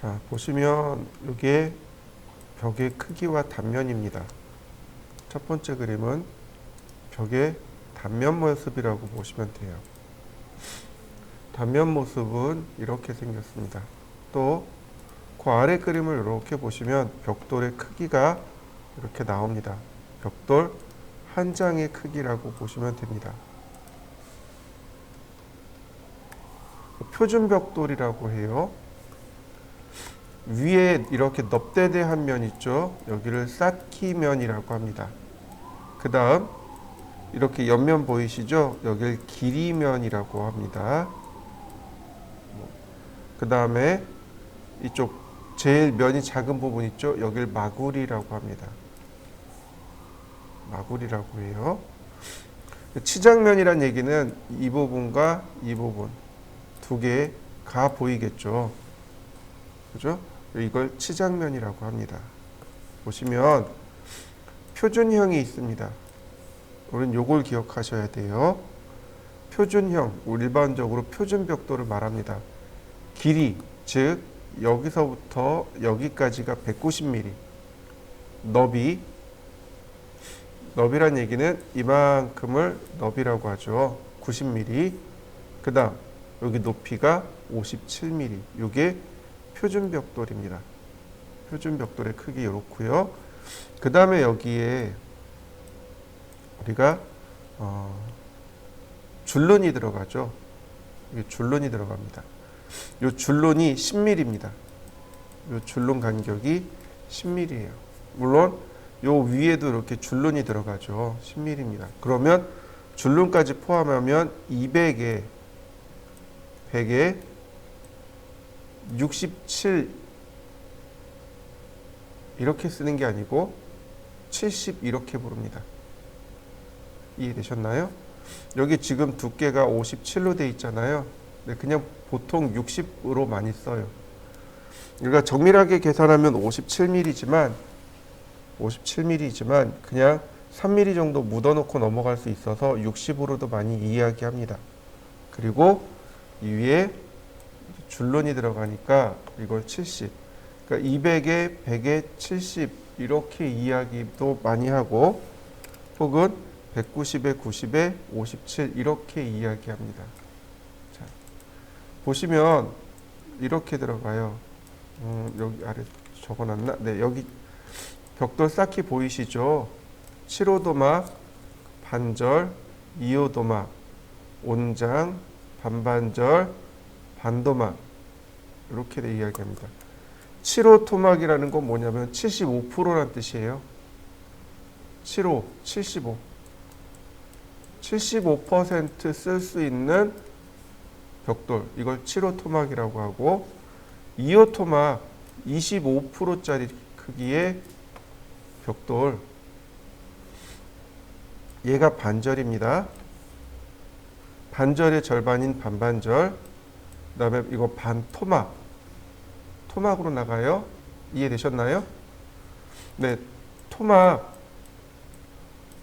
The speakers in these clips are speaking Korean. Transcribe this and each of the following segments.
자, 보시면 이게 벽의 크기와 단면입니다. 첫 번째 그림은 벽의 단면 모습이라고 보시면 돼요. 단면 모습은 이렇게 생겼습니다. 또 그 아래 그림을 이렇게 보시면 벽돌의 크기가 이렇게 나옵니다. 벽돌 한 장의 크기라고 보시면 됩니다. 표준 벽돌이라고 해요. 위에 이렇게 넙대대한 면 있죠. 여기를 쌓기면이라고 합니다. 그 다음 이렇게 옆면 보이시죠? 여기를 길이면이라고 합니다. 그 다음에 이쪽 제일 면이 작은 부분 있죠? 여기를 마구리라고 합니다. 마구리라고 해요. 치장면이란 얘기는 이 부분과 이 부분 두 개가 보이겠죠. 그죠? 이걸 치장면이라고 합니다. 보시면 표준형이 있습니다. 우리는 요걸 기억하셔야 돼요. 표준형, 일반적으로 표준 벽돌을 말합니다. 길이, 즉 여기서부터 여기까지가 190mm. 너비란 얘기는 이만큼을 너비라고 하죠. 90mm. 그 다음 여기 높이가 57mm. 이게 표준 벽돌입니다. 표준 벽돌의 크기 이렇고요. 그 다음에 여기에 우리가 줄눈이 들어가죠. 이게 줄눈이 들어갑니다. 이 줄눈이 10mm입니다. 이 줄눈 간격이 10mm예요. 물론 요 위에도 이렇게 줄눈이 들어가죠. 10mm입니다. 그러면 줄눈까지 포함하면 200에 100에 67 이렇게 쓰는 게 아니고 70 이렇게 부릅니다. 이해되셨나요? 여기 지금 두께가 57로 돼 있잖아요. 네, 그냥 보통 60으로 많이 써요. 그러니까 정밀하게 계산하면 57mm지만 그냥 3mm 정도 묻어놓고 넘어갈 수 있어서 60으로도 많이 이야기합니다. 그리고 이 위에 줄눈이 들어가니까 이걸 70. 그러니까 200에 100에 70 이렇게 이야기도 많이 하고 혹은 190에 90에 57 이렇게 이야기합니다. 자, 보시면 이렇게 들어가요. 여기 아래 적어놨나? 네, 여기 벽돌 쌓기 보이시죠? 7호도막, 반절, 2호도막, 온장, 반반절, 반도막 이렇게 이야기합니다. 7호 토막이라는 건 뭐냐면 75%란 뜻이에요. 7호, 75. 75% 쓸 수 있는 벽돌, 이걸 7호 토막이라고 하고 2호 토막 25%짜리 크기의 벽돌, 얘가 반절입니다. 반절의 절반인 반반절, 그 다음에 이거 반토막, 토막으로 나가요. 이해되셨나요? 네, 토막,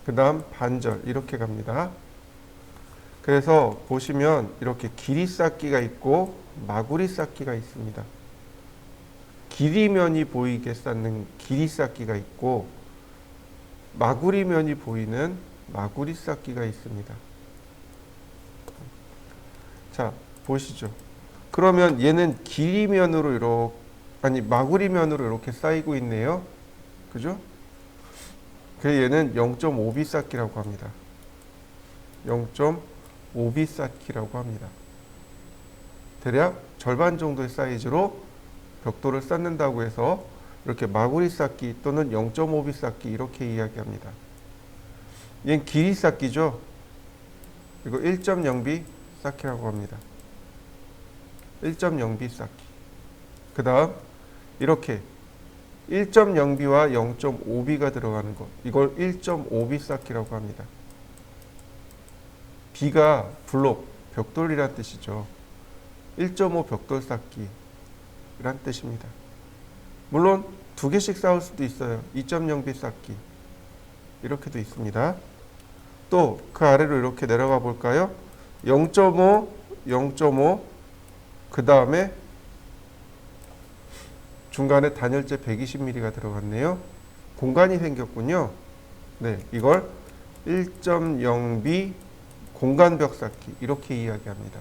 그 다음 반절 이렇게 갑니다. 그래서 보시면 이렇게 길이 쌓기가 있고 마구리 쌓기가 있습니다. 길이면이 보이게 쌓는 길이 쌓기가 있고 마구리면이 보이는 마구리 쌓기가 있습니다. 자, 보시죠. 그러면 얘는 길이면으로 마구리면으로 이렇게 쌓이고 있네요. 그죠? 그래서 얘는 0.5B 쌓기라고 합니다. 0.5B 쌓기라고 합니다. 대략 절반 정도의 사이즈로 벽돌을 쌓는다고 해서 이렇게 마구리 쌓기 또는 0.5B 쌓기 이렇게 이야기합니다. 얘는 길이 쌓기죠. 이거 1.0B 쌓기라고 합니다. 1.0B 쌓기. 그 다음 이렇게 1.0B와 0.5B가 들어가는 것, 이걸 1.5B 쌓기라고 합니다. B가 블록, 벽돌이란 뜻이죠. 1.5 벽돌 쌓기 이란 뜻입니다. 물론 두 개씩 쌓을 수도 있어요. 2.0B 쌓기 이렇게도 있습니다. 또 그 아래로 이렇게 내려가 볼까요? 0.5, 0.5, 그 다음에 중간에 단열재 120mm가 들어갔네요. 공간이 생겼군요. 네, 이걸 1.0B 공간벽 쌓기 이렇게 이야기합니다.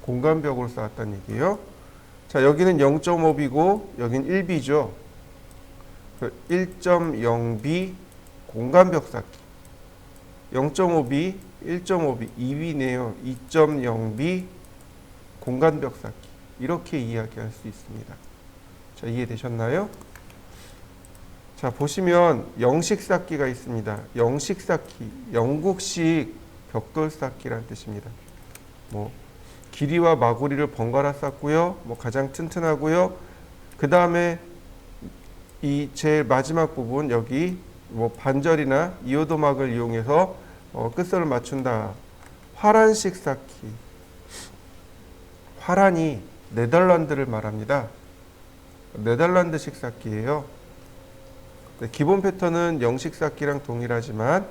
공간벽으로 쌓았다는 얘기예요. 자, 여기는 0.5B고 여긴 1B죠. 1.0B 공간벽 쌓기. 0.5B, 1.5B, 2B네요. 2.0B 공간벽 쌓기. 이렇게 이야기할 수 있습니다. 자, 이해되셨나요? 자, 보시면 영식 쌓기가 있습니다. 영식 쌓기, 영국식 벽돌 쌓기라는 뜻입니다. 뭐 길이와 마구리를 번갈아 쌓고요. 뭐 가장 튼튼하고요. 그 다음에 이 제일 마지막 부분 여기 뭐 반절이나 이오도막을 이용해서 끝선을 맞춘다. 화란식 쌓기. 화란이 네덜란드를 말합니다. 네덜란드식 쌓기예요. 네, 기본 패턴은 영식 쌓기랑 동일하지만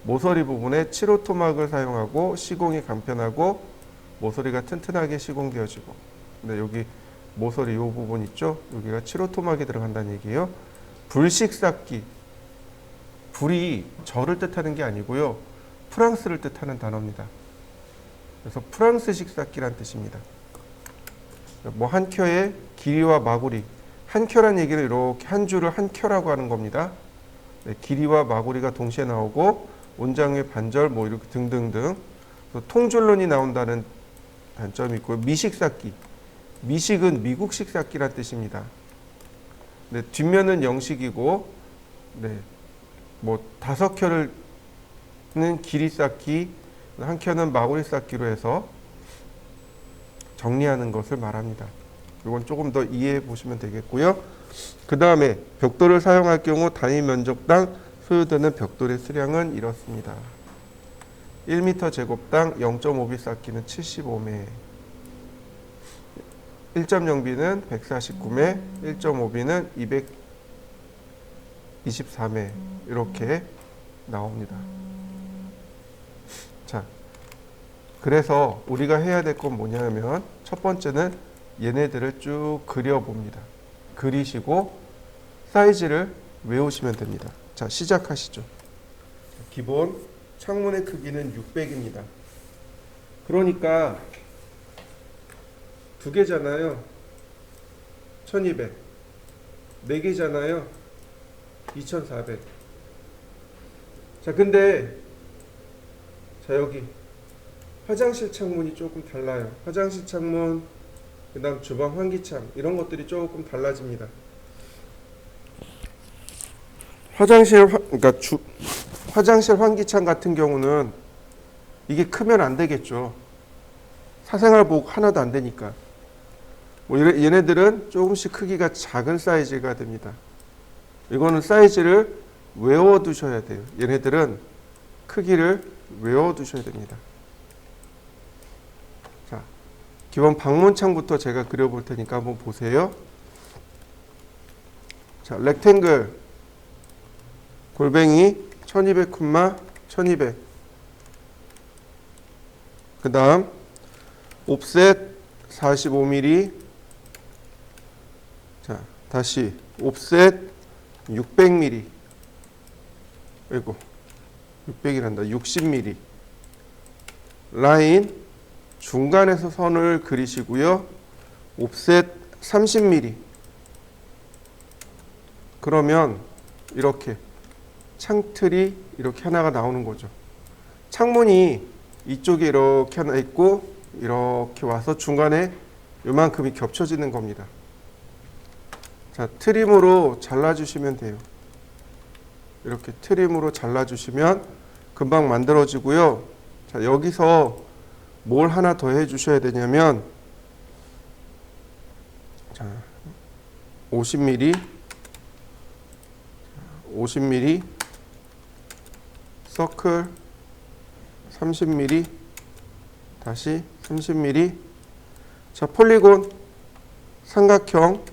모서리 부분에 7호 토막을 사용하고 시공이 간편하고 모서리가 튼튼하게 시공되어지고, 네, 여기 모서리 이 부분 있죠? 여기가 7호 토막이 들어간다는 얘기예요. 불식 쌓기. 불이 절을 뜻하는 게 아니고요. 프랑스를 뜻하는 단어입니다. 그래서 프랑스식 쌓기란 뜻입니다. 뭐 한 켜의 길이와 마구리. 한 켜란 얘기는 이렇게 한 줄을 한 켜라고 하는 겁니다. 네, 길이와 마구리가 동시에 나오고 온장의 반절 뭐 이렇게 등등등. 통줄론이 나온다는 단점이 있고요. 미식 쌓기. 미식은 미국식 쌓기란 뜻입니다. 네, 뒷면은 영식이고, 네, 뭐 5켜는 길이 쌓기, 한 켜는 마구리 쌓기로 해서 정리하는 것을 말합니다. 이건 조금 더 이해해 보시면 되겠고요. 그 다음에 벽돌을 사용할 경우 단위 면적당 소요되는 벽돌의 수량은 이렇습니다. 1m 제곱당 0.5B 쌓기는 75매, 1.0B는 149매, 1.5B는 224매 이렇게 나옵니다. 자, 그래서 우리가 해야 될 건 뭐냐면 첫 번째는 얘네들을 쭉 그려봅니다. 그리시고 사이즈를 외우시면 됩니다. 자, 시작하시죠. 기본 창문의 크기는 600입니다. 그러니까 두 개잖아요. 1200. 네 개잖아요. 2400. 자, 근데 자, 여기 화장실 창문이 조금 달라요. 화장실 창문, 그 다음 주방 환기창 이런 것들이 조금 달라집니다. 화장실 환기창 같은 경우는 이게 크면 안 되겠죠. 사생활복 하나도 안 되니까. 뭐 얘네들은 조금씩 크기가 작은 사이즈가 됩니다. 이거는 사이즈를 외워두셔야 돼요. 얘네들은 크기를 외워두셔야 됩니다. 자, 기본 방문창부터 제가 그려볼 테니까 한번 보세요. 자, 렉탱글 골뱅이 1200 콤마 1200. 그 다음 옵셋 45mm. 자, 다시 옵셋 600mm. 아이고, 600이란다. 60mm. 라인 중간에서 선을 그리시고요. 옵셋 30mm. 그러면 이렇게 창틀이 이렇게 하나가 나오는 거죠. 창문이 이쪽에 이렇게 하나 있고 이렇게 와서 중간에 요만큼이 겹쳐지는 겁니다. 자, 트림으로 잘라주시면 돼요. 이렇게 트림으로 잘라주시면 금방 만들어지고요. 자, 여기서 뭘 하나 더 해주셔야 되냐면, 자, 50mm, 50mm, 서클 30mm, 다시 30mm. 자, 폴리곤 삼각형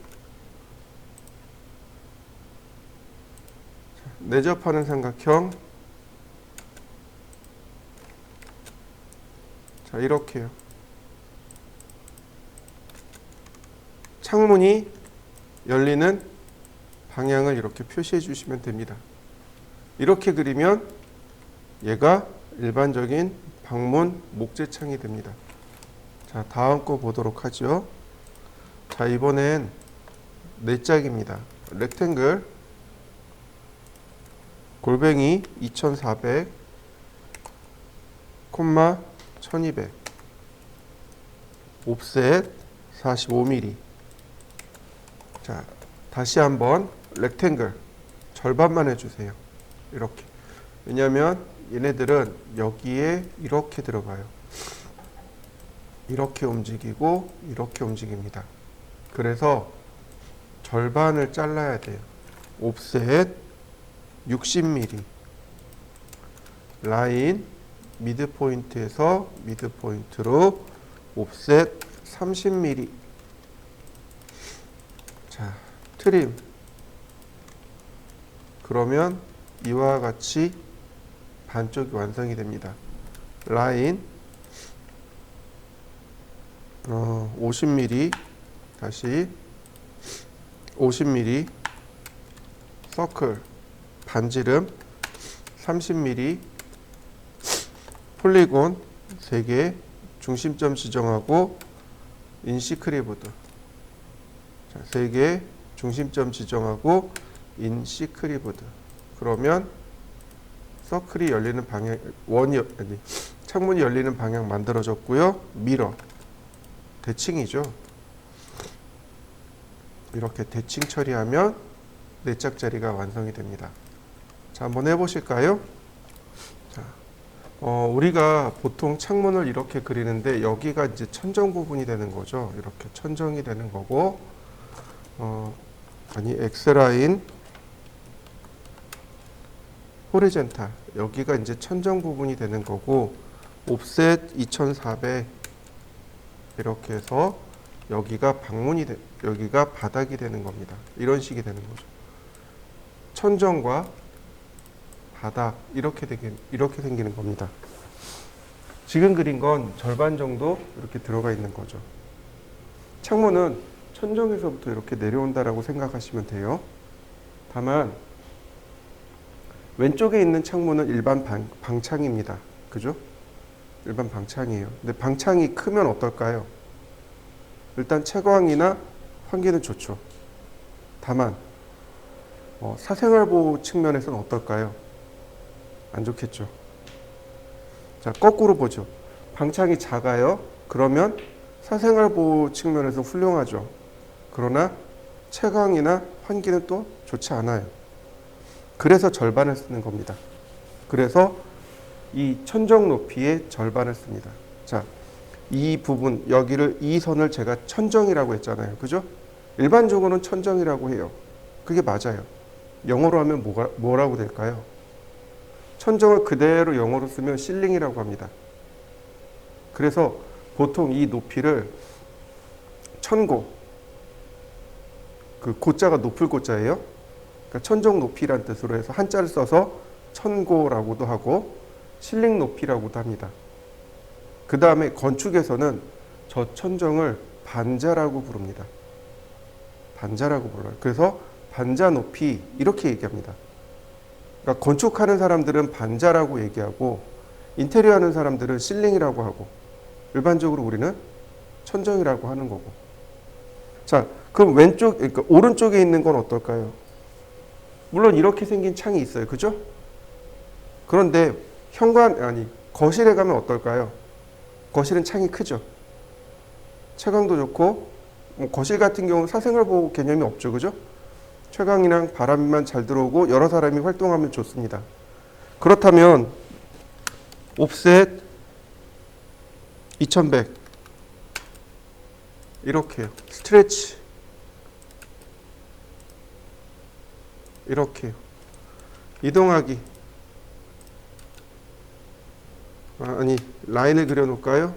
내접하는 삼각형. 자, 이렇게요. 창문이 열리는 방향을 이렇게 표시해 주시면 됩니다. 이렇게 그리면 얘가 일반적인 방문 목재창이 됩니다. 자, 다음 거 보도록 하죠. 자, 이번엔 네 짝입니다. 렉탱글 골뱅이 2400 콤마 1200 옵셋 45mm. 자, 다시 한번 렉탱글 절반만 해주세요. 이렇게. 왜냐하면 얘네들은 여기에 이렇게 들어가요. 이렇게 움직이고 이렇게 움직입니다. 그래서 절반을 잘라야 돼요. 옵셋 60mm. 라인 미드 포인트에서 미드 포인트로 옵셋 30mm. 자, 트림. 그러면 이와 같이 반쪽이 완성이 됩니다. 라인 50mm. 다시 50mm. 서클 반지름 30mm. 폴리곤 3개 중심점 지정하고 인시크리보드. 자, 3개 중심점 지정하고 인시크리보드. 그러면 서클이 열리는 방향, 창문이 열리는 방향 만들어졌고요. 미러, 대칭이죠. 이렇게 대칭 처리하면 4짝짜리가 완성이 됩니다. 자, 한번 해보실까요? 자, 우리가 보통 창문을 이렇게 그리는데 여기가 이제 천정 부분이 되는 거죠. 이렇게 천정이 되는 거고, X라인, 호리젠탈, 여기가 이제 천정 부분이 되는 거고, 옵셋 2400 이렇게 해서 여기가 여기가 바닥이 되는 겁니다. 이런 식이 되는 거죠. 천정과 바닥 이렇게 생기는 겁니다. 지금 그린 건 절반 정도 이렇게 들어가 있는 거죠. 창문은 천정에서부터 이렇게 내려온다라고 생각하시면 돼요. 다만 왼쪽에 있는 창문은 일반 방창입니다. 그죠? 일반 방창이에요. 근데 방창이 크면 어떨까요? 일단 채광이나 환기는 좋죠. 다만 사생활보호 측면에서는 어떨까요? 안 좋겠죠. 자, 거꾸로 보죠. 방창이 작아요. 그러면 사생활보호 측면에서 훌륭하죠. 그러나 채광이나 환기는 또 좋지 않아요. 그래서 절반을 쓰는 겁니다. 그래서 이 천정 높이의 절반을 씁니다. 자, 이 부분, 이 선을 제가 천정이라고 했잖아요. 그죠? 일반적으로는 천정이라고 해요. 그게 맞아요. 영어로 하면 뭐라고 될까요? 천정을 그대로 영어로 쓰면 실링이라고 합니다. 그래서 보통 이 높이를 천고, 그 고자가 높을 고자예요. 그러니까 천정 높이란 뜻으로 해서 한자를 써서 천고라고도 하고 실링 높이라고도 합니다. 그 다음에 건축에서는 저 천정을 반자라고 부릅니다. 반자라고 불러요. 그래서 반자 높이 이렇게 얘기합니다. 그러니까 건축하는 사람들은 반자라고 얘기하고 인테리어 하는 사람들은 실링이라고 하고 일반적으로 우리는 천정이라고 하는 거고. 자, 그럼 그러니까 오른쪽에 있는 건 어떨까요? 물론 이렇게 생긴 창이 있어요. 그죠? 그런데 거실에 가면 어떨까요? 거실은 창이 크죠. 채광도 좋고, 거실 같은 경우는 사생활보호 개념이 없죠. 그죠? 채광이랑 바람만 잘 들어오고 여러 사람이 활동하면 좋습니다. 그렇다면 옵셋 2100 이렇게요. 스트레치 이렇게요. 이동하기 라인을 그려 놓을까요?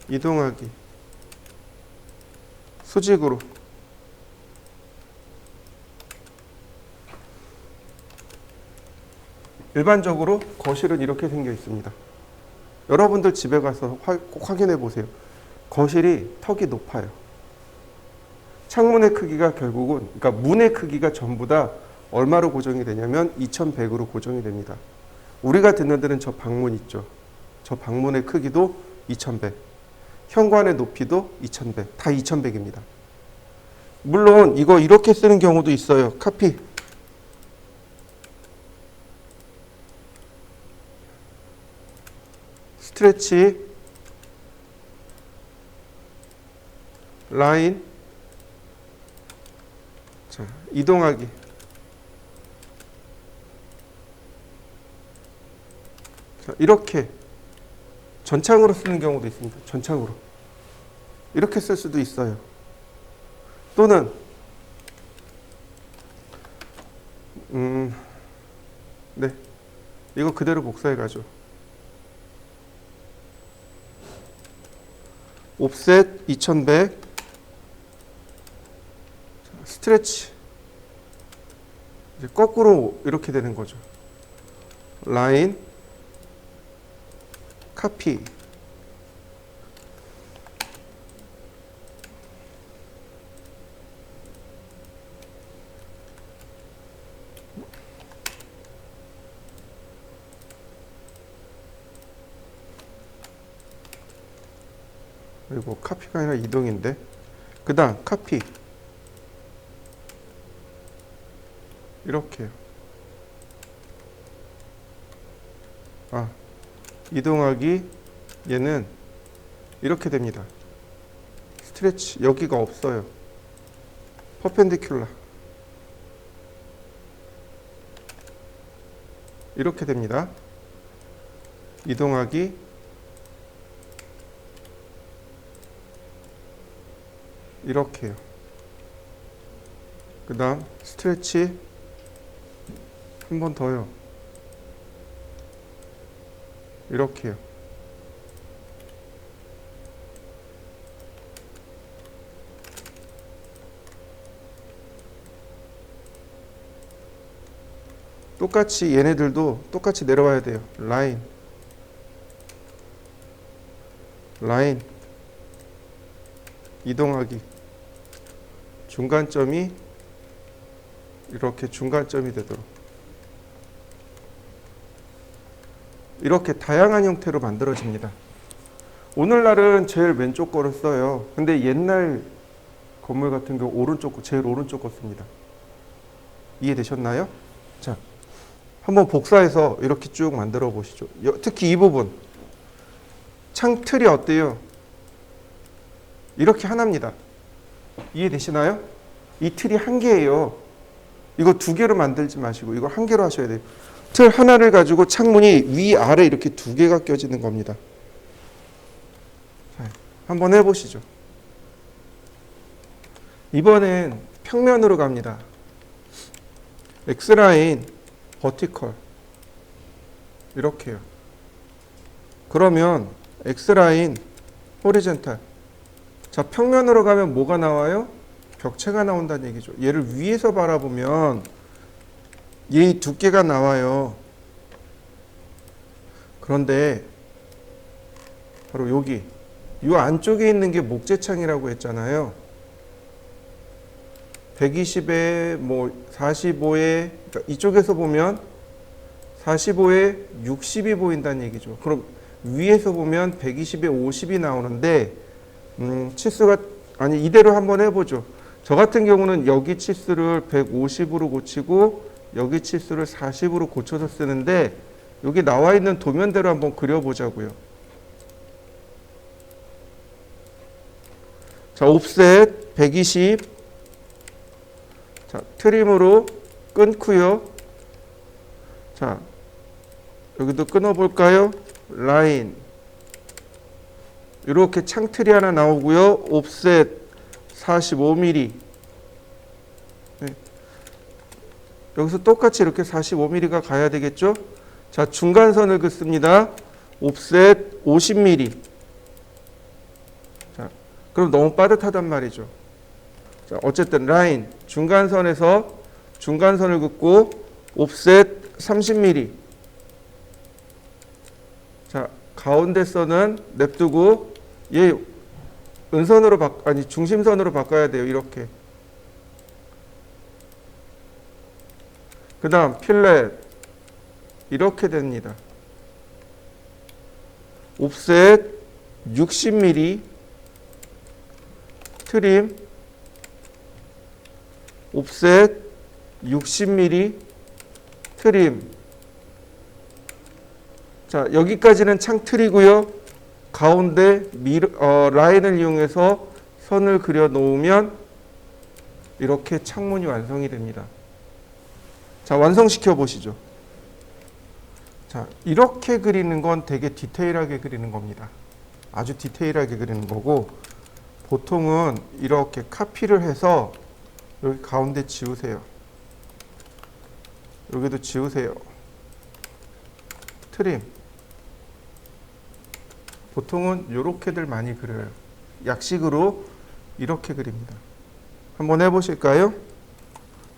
이동하기 수직으로 일반적으로 거실은 이렇게 생겨 있습니다. 여러분들 집에 가서 꼭 확인해 보세요. 거실이 턱이 높아요. 창문의 크기가 결국은, 그러니까 문의 크기가 전부 다 얼마로 고정이 되냐면 2100으로 고정이 됩니다. 우리가 듣는 데는 저 방문 있죠. 저 방문의 크기도 2100. 현관의 높이도 2100. 다 2100입니다. 물론 이거 이렇게 쓰는 경우도 있어요. 카피. 스트레치. 라인. 자, 이동하기. 자, 이렇게 전창으로 쓰는 경우도 있습니다. 전창으로. 이렇게 쓸 수도 있어요. 또는 네, 이거 그대로 복사해 가죠. 옵셋 2100 스트레치 이제 거꾸로 이렇게 되는 거죠. 라인 카피 그리고 카피가 아니라 이동인데 그 다음 카피 이렇게요. 이동하기 얘는 이렇게 됩니다. 스트레치 여기가 없어요. 퍼펜디큘라 이렇게 됩니다. 이동하기 이렇게요. 그 다음 스트레치 한 번 더요. 이렇게요. 똑같이 얘네들도 똑같이 내려와야 돼요. 라인 라인 이동하기 중간점이 이렇게 중간점이 되도록 이렇게 다양한 형태로 만들어집니다. 오늘날은 제일 왼쪽 거를 써요. 근데 옛날 건물 같은 경우 제일 오른쪽 거 씁니다. 이해되셨나요? 자, 한번 복사해서 이렇게 쭉 만들어 보시죠. 특히 이 부분 창틀이 어때요? 이렇게 하나입니다. 이해되시나요? 이 틀이 한 개예요. 이거 두 개로 만들지 마시고 이거 한 개로 하셔야 돼요. 틀 하나를 가지고 창문이 위아래 이렇게 두 개가 껴지는 겁니다. 자, 한번 해보시죠. 이번엔 평면으로 갑니다. X라인 버티컬 이렇게요. 그러면 X라인 호리젠탈. 자, 평면으로 가면 뭐가 나와요? 벽체가 나온다는 얘기죠. 얘를 위에서 바라보면 얘 두께가 나와요. 그런데 바로 여기 이 안쪽에 있는 게 목재창이라고 했잖아요. 120에 뭐 45에 그러니까 이쪽에서 보면 45에 60이 보인다는 얘기죠. 그럼 위에서 보면 120에 50이 나오는데 치수가 아니 이대로 한번 해보죠. 저 같은 경우는 여기 치수를 150으로 고치고 여기 치수를 40으로 고쳐서 쓰는데 여기 나와 있는 도면대로 한번 그려보자고요. 자, 옵셋 120. 자, 트림으로 끊고요. 자, 여기도 끊어볼까요? 라인. 이렇게 창틀이 하나 나오고요. 옵셋 45mm. 네. 여기서 똑같이 이렇게 45mm가 가야 되겠죠? 자, 중간선을 긋습니다. 옵셋 50mm. 자, 그럼 너무 빠듯하단 말이죠. 자, 어쨌든 라인 중간선에서 중간선을 긋고 옵셋 30mm. 자, 가운데 선은 냅두고 얘 은선으로 중심선으로 바꿔야 돼요. 이렇게 그 다음 필렛 이렇게 됩니다. 옵셋 60mm 트림 옵셋 60mm 트림. 자, 여기까지는 창틀이고요. 가운데 라인을 이용해서 선을 그려 놓으면 이렇게 창문이 완성이 됩니다. 자, 완성시켜 보시죠. 자, 이렇게 그리는 건 되게 디테일하게 그리는 겁니다. 아주 디테일하게 그리는 거고, 보통은 이렇게 카피를 해서 여기 가운데 지우세요. 여기도 지우세요. 트림. 보통은 이렇게들 많이 그려요. 약식으로 이렇게 그립니다. 한번 해보실까요?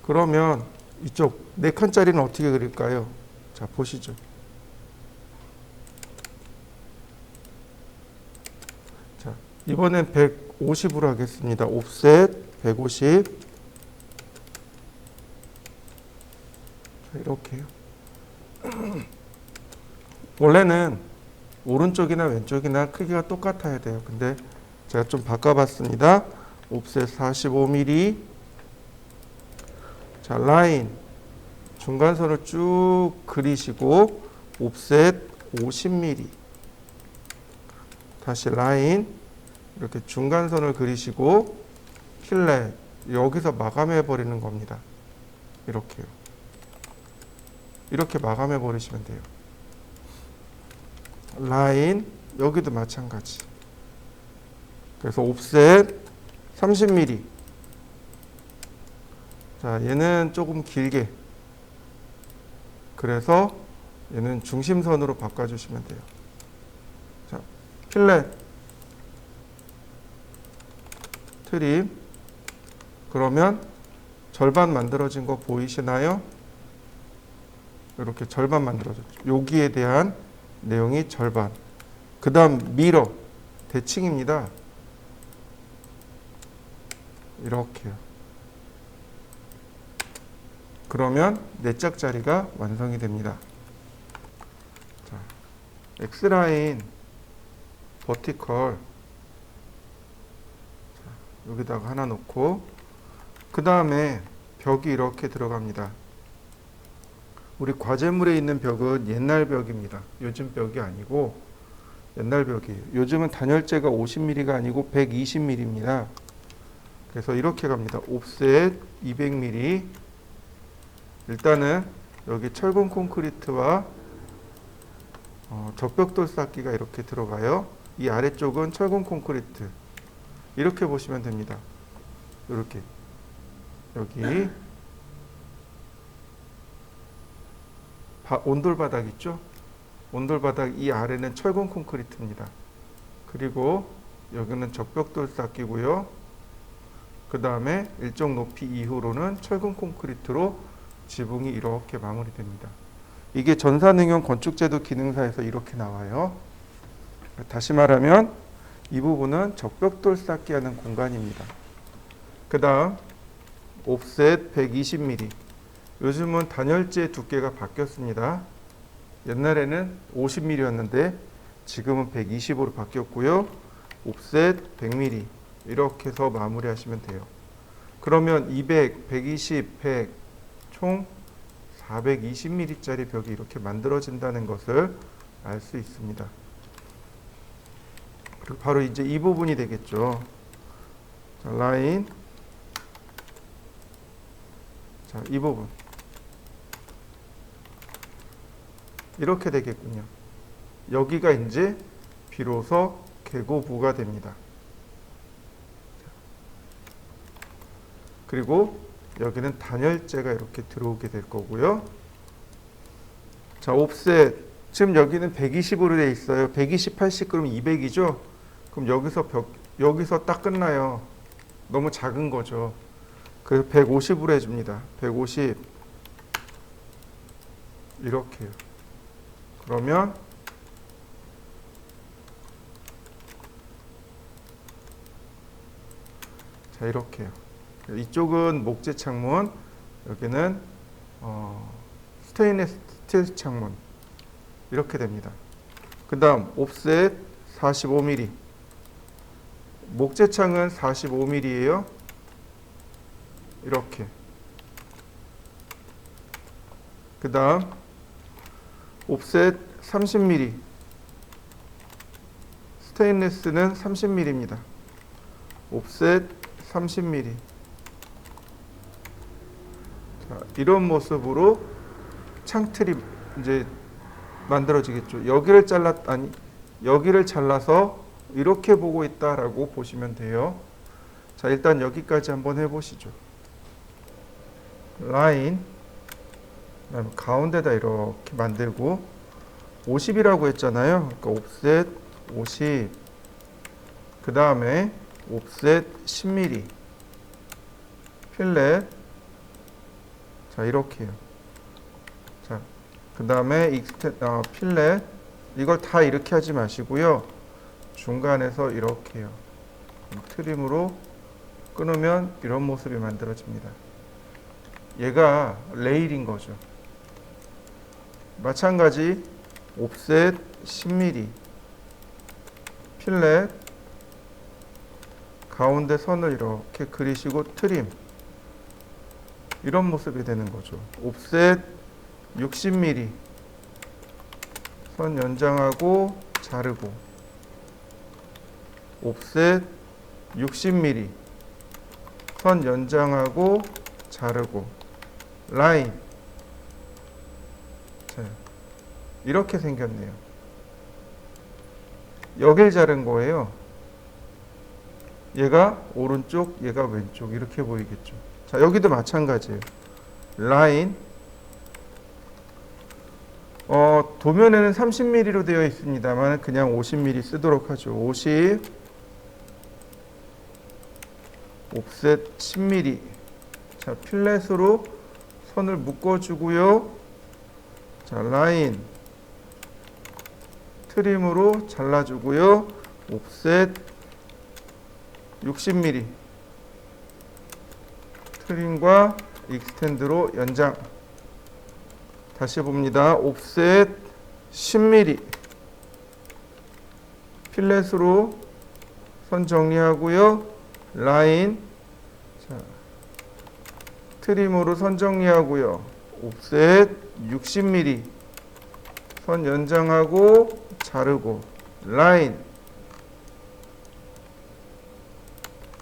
그러면 이쪽 4칸짜리는 어떻게 그릴까요? 자, 보시죠. 자, 이번엔 150으로 하겠습니다. 옵셋 150. 자, 이렇게요. 원래는 오른쪽이나 왼쪽이나 크기가 똑같아야 돼요. 근데 제가 좀 바꿔봤습니다. 옵셋 45mm. 자, 라인 중간선을 쭉 그리시고 옵셋 50mm. 다시 라인 이렇게 중간선을 그리시고 필렛 여기서 마감해 버리는 겁니다. 이렇게요. 이렇게 마감해 버리시면 돼요. 라인 여기도 마찬가지. 그래서 옵셋 30mm. 자, 얘는 조금 길게. 그래서 얘는 중심선으로 바꿔주시면 돼요. 자, 필렛 트림. 그러면 절반 만들어진 거 보이시나요? 이렇게 절반 만들어졌죠. 여기에 대한 내용이 절반. 그 다음 미러 대칭입니다. 이렇게요. 그러면 4짝짜리가 완성이 됩니다. 자, X라인 버티컬 자, 여기다가 하나 놓고 그 다음에 벽이 이렇게 들어갑니다. 우리 과제물에 있는 벽은 옛날 벽입니다. 요즘 벽이 아니고 옛날 벽이에요. 요즘은 단열재가 50mm가 아니고 120mm입니다. 그래서 이렇게 갑니다. 옵셋 200mm. 일단은 여기 철근 콘크리트와 적벽돌 쌓기가 이렇게 들어가요. 이 아래쪽은 철근 콘크리트. 이렇게 보시면 됩니다. 이렇게 여기 온돌바닥 있죠? 온돌바닥 이 아래는 철근 콘크리트입니다. 그리고 여기는 적벽돌 쌓기고요. 그 다음에 일정 높이 이후로는 철근 콘크리트로 지붕이 이렇게 마무리됩니다. 이게 전산응용 건축제도 기능사에서 이렇게 나와요. 다시 말하면 이 부분은 적벽돌 쌓기 하는 공간입니다. 그 다음 옵셋 120mm. 요즘은 단열재 두께가 바뀌었습니다. 옛날에는 50mm였는데 지금은 120으로 바뀌었고요. 옵셋 100mm 이렇게 해서 마무리하시면 돼요. 그러면 200, 120, 100 총 420mm짜리 벽이 이렇게 만들어진다는 것을 알 수 있습니다. 그리고 바로 이제 이 부분이 되겠죠. 자, 라인 자, 이 부분 이렇게 되겠군요. 여기가 이제 비로소 계고부가 됩니다. 그리고 여기는 단열재가 이렇게 들어오게 될 거고요. 자, 옵셋 지금 여기는 120으로 되어 있어요. 120, 80 그러면 200이죠. 그럼 여기서 딱 끝나요. 너무 작은 거죠. 그래서 150으로 해줍니다. 150 이렇게요. 그러면 자, 이렇게요. 이쪽은 목재 창문, 여기는 스테인리스 스틸 창문 이렇게 됩니다. 그 다음 옵셋 45mm, 목재창은 45mm예요. 이렇게. 그 다음 옵셋 30mm, 스테인리스는 30mm입니다. 옵셋 30mm. 자, 이런 모습으로 창틀이 이제 만들어지겠죠. 여기를 잘라서 이렇게 보고 있다라고 보시면 돼요. 자, 일단 여기까지 한번 해보시죠. 라인, 그다음에 가운데다 이렇게 만들고 50이라고 했잖아요. 그러니까 옵셋 50, 그 다음에 옵셋 10mm, 필렛, 자 이렇게요. 자, 그 다음에 필렛, 이걸 다 이렇게 하지 마시고요. 중간에서 이렇게요. 트림으로 끊으면 이런 모습이 만들어집니다. 얘가 레일인 거죠. 마찬가지 옵셋 10mm, 필렛, 가운데 선을 이렇게 그리시고 트림, 이런 모습이 되는 거죠. 옵셋 60mm, 선 연장하고 자르고, 옵셋 60mm, 선 연장하고 자르고, 라인. 자, 이렇게 생겼네요. 여길 자른 거예요. 얘가 오른쪽, 얘가 왼쪽, 이렇게 보이겠죠. 자, 여기도 마찬가지예요. 라인. 도면에는 30mm로 되어 있습니다만 그냥 50mm 쓰도록 하죠. 50, 옵셋 10mm. 자, 필렛으로 선을 묶어주고요. 자, 라인, 트림으로 잘라주고요. 옵셋 60mm, 트림과 익스텐드로 연장. 다시 봅니다. 옵셋 10mm, 필렛으로 선 정리하고요. 라인, 자, 트림으로 선 정리하고요. 옵셋 60mm, 선 연장하고 자르고, 라인.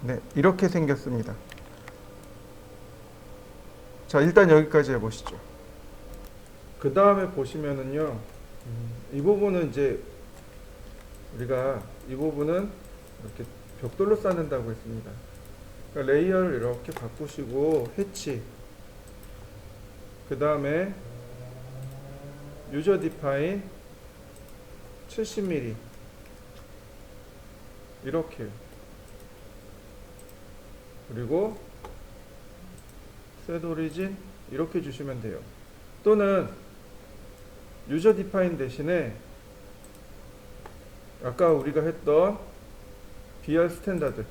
네, 이렇게 생겼습니다. 자, 일단 여기까지 해보시죠. 그 다음에 보시면은요, 이 부분은 이제 우리가 이 부분은 이렇게 벽돌로 쌓는다고 했습니다. 그러니까 레이어를 이렇게 바꾸시고 해치, 그 다음에 유저 디파인 70mm 이렇게, 그리고 셋 오리진 이렇게 주시면 돼요. 또는 유저 디파인 대신에 아까 우리가 했던 BR 스탠다드,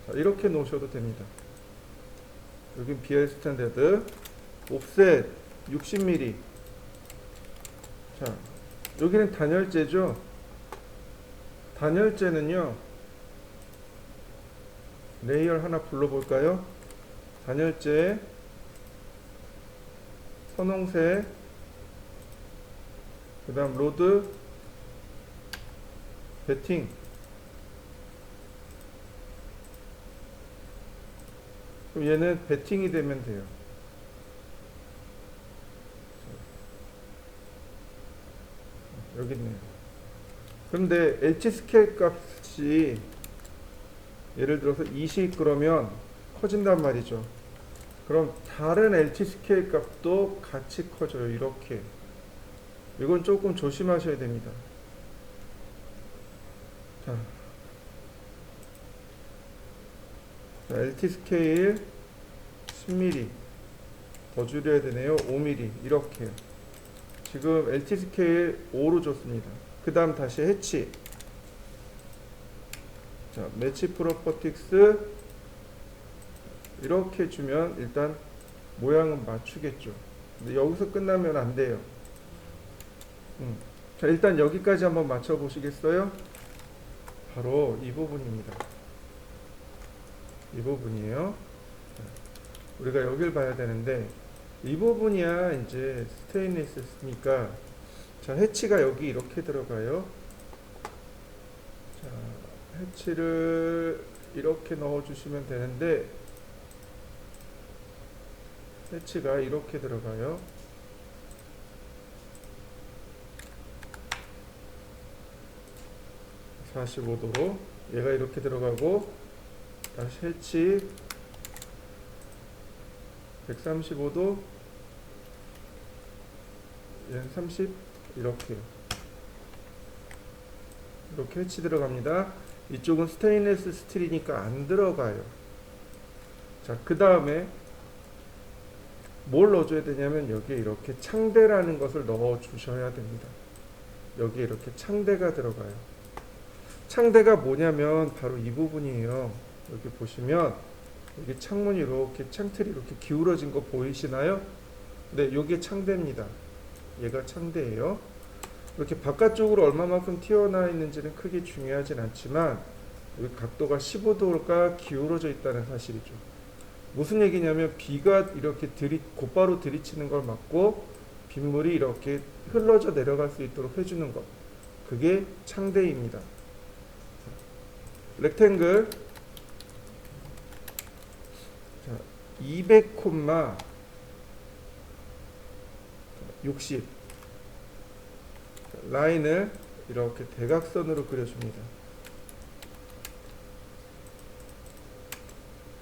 자, 이렇게 놓으셔도 됩니다. 여긴 BR 스탠다드, 옵셋 60mm. 자, 여기는 단열재죠. 단열재는요, 레이어 하나 불러볼까요? 단열재, 선홍색, 그 다음 로드, 배팅. 그럼 얘는 배팅이 되면 돼요. 여기 있네요. 그런데 H 스케일 값이 예를 들어서 20 그러면 커진단 말이죠. 그럼 다른 LT 스케일 값도 같이 커져요. 이렇게. 이건 조금 조심하셔야 됩니다. 자, LT 스케일 10mm 더 줄여야 되네요. 5mm 이렇게. 지금 LT 스케일 5로 줬습니다. 그 다음 다시 해치. 자, 매치 프로퍼틱스 이렇게 주면 일단 모양은 맞추겠죠. 근데 여기서 끝나면 안 돼요. 자, 일단 여기까지 한번 맞춰 보시겠어요? 바로 이 부분입니다. 이 부분이에요. 자, 우리가 여길 봐야 되는데 이 부분이야 이제 스테인리스니까. 자, 해치가 여기 이렇게 들어가요. 자, 해치를 이렇게 넣어 주시면 되는데 해치가 이렇게 들어가요. 45도로 얘가 이렇게 들어가고 다시 해치 135도 얘는 30 이렇게 해치 들어갑니다. 이쪽은 스테인리스 스틸이니까 안 들어가요. 자, 그 다음에 뭘 넣어줘야 되냐면 여기에 이렇게 창대라는 것을 넣어 주셔야 됩니다. 여기에 이렇게 창대가 들어가요. 창대가 뭐냐면 바로 이 부분이에요. 여기 보시면 여기 창문이 이렇게 창틀이 이렇게 기울어진 거 보이시나요? 네, 요게 창대입니다. 얘가 창대예요. 이렇게 바깥쪽으로 얼마만큼 튀어나와 있는지는 크게 중요하진 않지만 여기 각도가 15도가 기울어져 있다는 사실이죠. 무슨 얘기냐면 비가 이렇게 곧바로 들이치는 걸 막고 빗물이 이렇게 흘러져 내려갈 수 있도록 해주는 것. 그게 창대입니다. 렉탱글 200, 60 라인을 이렇게 대각선으로 그려줍니다.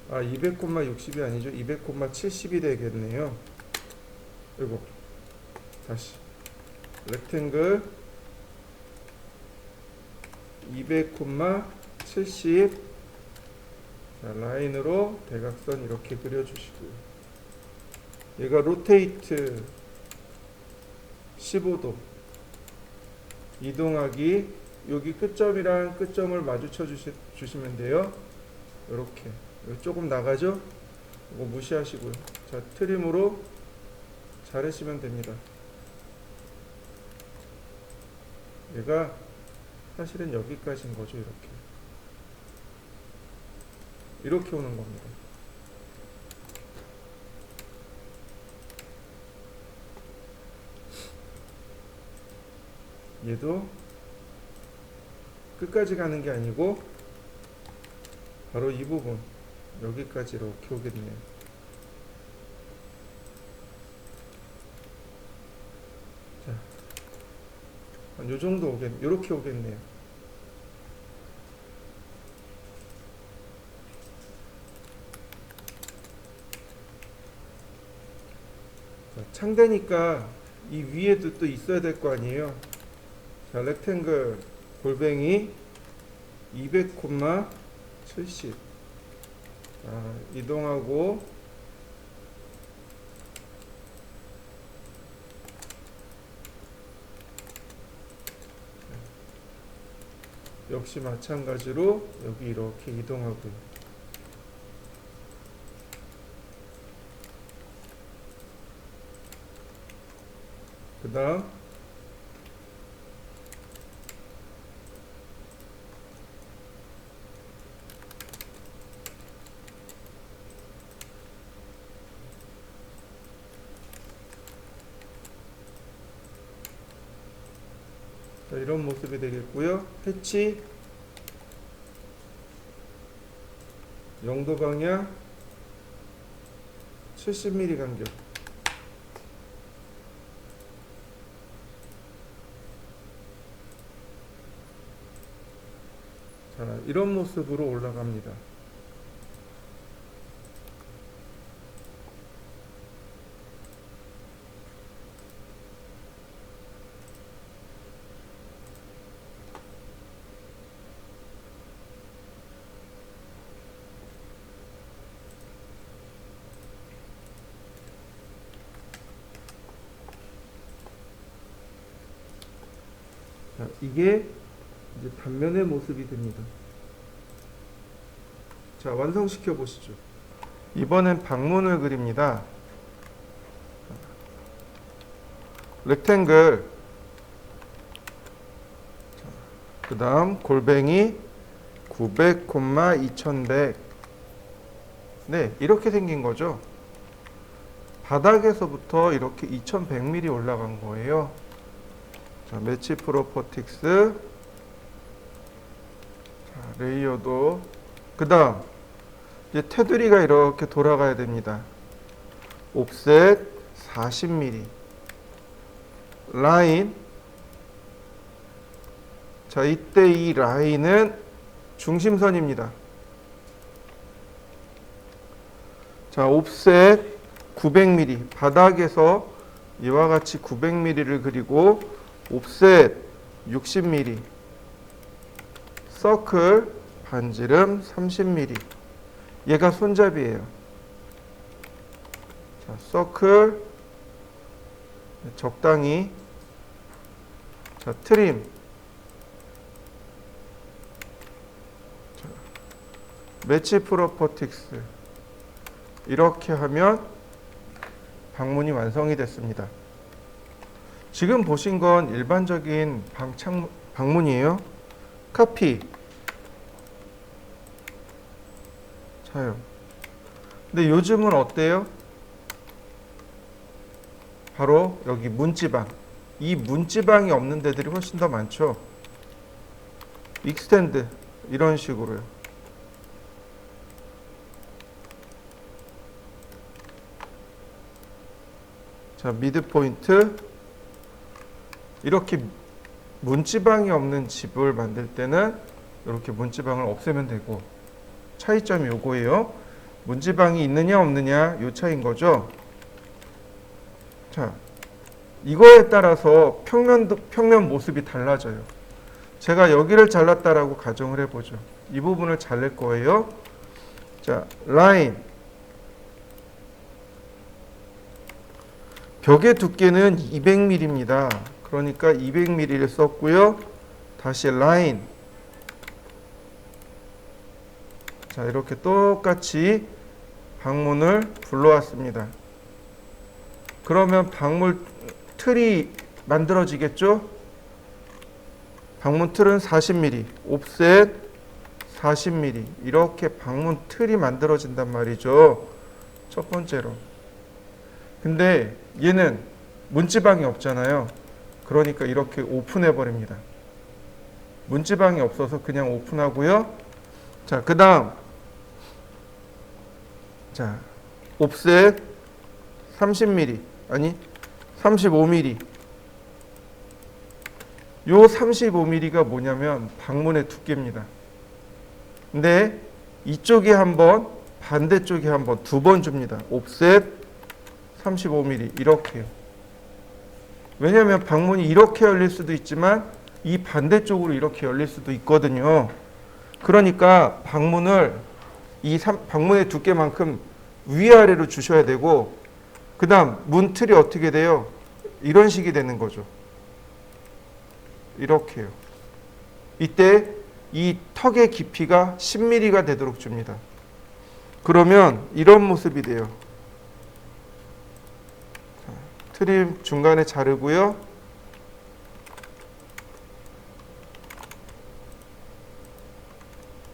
200, 60이 아니죠. 200, 70이 되겠네요. 그리고 다시 렉탱글 200, 70 자, 라인으로 대각선 이렇게 그려주시고요. 얘가 로테이트 15도 이동하기 여기 끝점이랑 끝점을 마주쳐 주시면 돼요. 이렇게 조금 나가죠? 이거 무시하시고요. 자, 트림으로 자르시면 됩니다. 얘가 사실은 여기까지인 거죠. 이렇게 오는 겁니다. 얘도 끝까지 가는 게 아니고 바로 이 부분 여기까지 이렇게 오겠네요. 자, 한 요 정도 이렇게 오겠네요. 자, 창대니까 이 위에도 또 있어야 될 거 아니에요. 자, 렉탱글 골뱅이 200, 70 자, 이동하고 역시 마찬가지로 여기 이렇게 이동하고요. 그 다음 자, 이런 모습이 되겠고요. 해치 0도 방향 70mm 간격 자, 이런 모습으로 올라갑니다. 자, 이게 이제 단면의 모습이 됩니다. 자, 완성시켜 보시죠. 이번엔 방문을 그립니다. 렉탱글, 그 다음 골뱅이 900, 2100. 네, 이렇게 생긴 거죠. 바닥에서부터 이렇게 2100mm 올라간 거예요. 자, 매치 프로퍼틱스. 자, 레이어도. 그 다음, 이제 테두리가 이렇게 돌아가야 됩니다. 옵셋 40mm. 라인. 자, 이때 이 라인은 중심선입니다. 자, 옵셋 900mm. 바닥에서 이와 같이 900mm를 그리고 옵셋 60mm. 서클 반지름 30mm. 얘가 손잡이에요. 자, 서클 적당히. 자, 트림. 자, 매치 프로퍼틱스. 이렇게 하면 방문이 완성이 됐습니다. 지금 보신 건 일반적인 방문이에요. 카피. 자요. 근데 요즘은 어때요? 바로 여기 문지방. 이 문지방이 없는 데들이 훨씬 더 많죠. 익스텐드. 이런 식으로요. 자, 미드포인트. 이렇게 문지방이 없는 집을 만들 때는 이렇게 문지방을 없애면 되고, 차이점이 요거예요. 문지방이 있느냐 없느냐 요 차이인 거죠. 자, 이거에 따라서 평면 모습이 달라져요. 제가 여기를 잘랐다라고 가정을 해보죠. 이 부분을 자를 거예요. 자, 라인. 벽의 두께는 200mm입니다. 그러니까 200mm를 썼고요. 다시 라인. 자, 이렇게 똑같이 방문을 불러왔습니다. 그러면 방문 틀이 만들어지겠죠? 방문 틀은 40mm, 옵셋 40mm. 이렇게 방문 틀이 만들어진단 말이죠. 첫 번째로. 근데 얘는 문지방이 없잖아요. 그러니까 이렇게 오픈해 버립니다. 문지방이 없어서 그냥 오픈하고요. 자, 그 다음. 자, 옵셋 30mm. 아니, 35mm. 요 35mm가 뭐냐면 방문의 두께입니다. 근데 이쪽에 한 번, 반대쪽에 한 번, 두 번 줍니다. 옵셋 35mm. 이렇게요. 왜냐하면 방문이 이렇게 열릴 수도 있지만 이 반대쪽으로 이렇게 열릴 수도 있거든요. 그러니까 방문을 방문의 두께만큼 위아래로 주셔야 되고, 그 다음 문틀이 어떻게 돼요? 이런 식이 되는 거죠. 이렇게요. 이때 이 턱의 깊이가 10mm가 되도록 줍니다. 그러면 이런 모습이 돼요. 자, 트림 중간에 자르고요.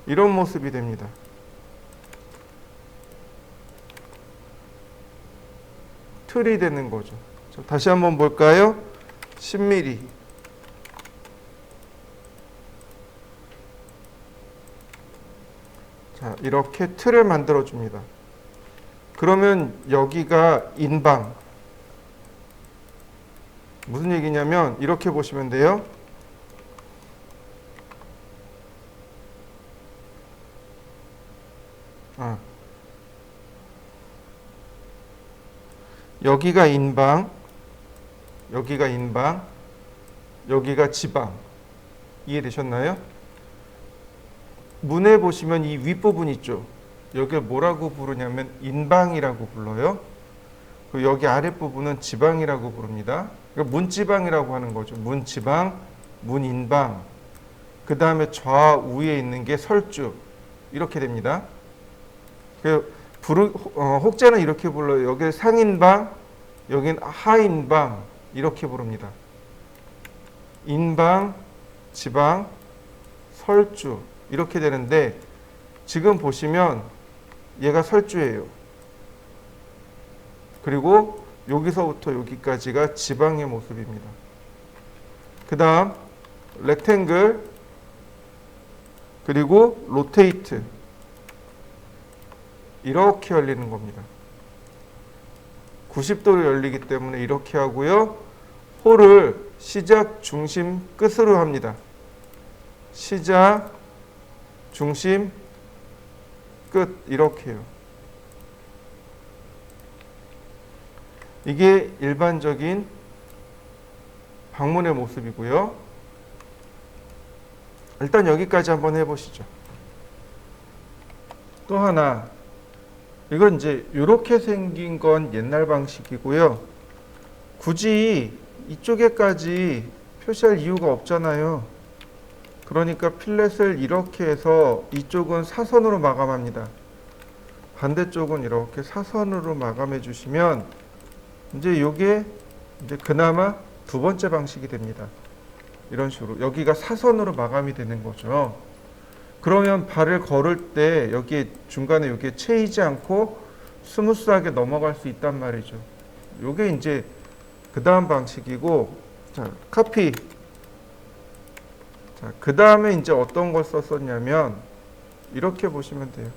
이런 모습이 됩니다. 틀이 되는 거죠. 자, 다시 한번 볼까요? 10mm. 자, 이렇게 틀을 만들어 줍니다. 그러면 여기가 인방. 무슨 얘기냐면 이렇게 보시면 돼요. 여기가 인방, 여기가 인방, 여기가 지방. 이해되셨나요? 문에 보시면 이 윗부분 있죠. 여기를 뭐라고 부르냐면 인방이라고 불러요. 그리고 여기 아랫부분은 지방이라고 부릅니다. 그러니까 문지방이라고 하는 거죠. 문지방, 문인방, 그 다음에 좌우에 있는 게 설주, 이렇게 됩니다. 혹자는 이렇게 불러요. 여기 상인방, 여긴 하인방, 이렇게 부릅니다. 인방, 지방, 설주, 이렇게 되는데 지금 보시면 얘가 설주예요. 그리고 여기서부터 여기까지가 지방의 모습입니다. 그 다음 렉탱글, 그리고 로테이트, 이렇게 열리는 겁니다. 90도로 열리기 때문에 이렇게 하고요. 홀을 시작, 중심, 끝으로 합니다. 시작, 중심, 끝, 이렇게요. 이게 일반적인 방문의 모습이고요. 일단 여기까지 한번 해보시죠. 또 하나, 이건 이제 이렇게 생긴 건 옛날 방식이고요. 굳이 이쪽에까지 표시할 이유가 없잖아요. 그러니까 필렛을 이렇게 해서 이쪽은 사선으로 마감합니다. 반대쪽은 이렇게 사선으로 마감해 주시면 이제 이게 이제 그나마 두 번째 방식이 됩니다. 이런 식으로 여기가 사선으로 마감이 되는 거죠. 그러면 발을 걸을 때 여기 중간에 여기에 채이지 않고 스무스하게 넘어갈 수 있단 말이죠. 이게 이제 그 다음 방식이고, 자, 카피. 자, 그 다음에 이제 어떤 걸 썼었냐면 이렇게 보시면 돼요.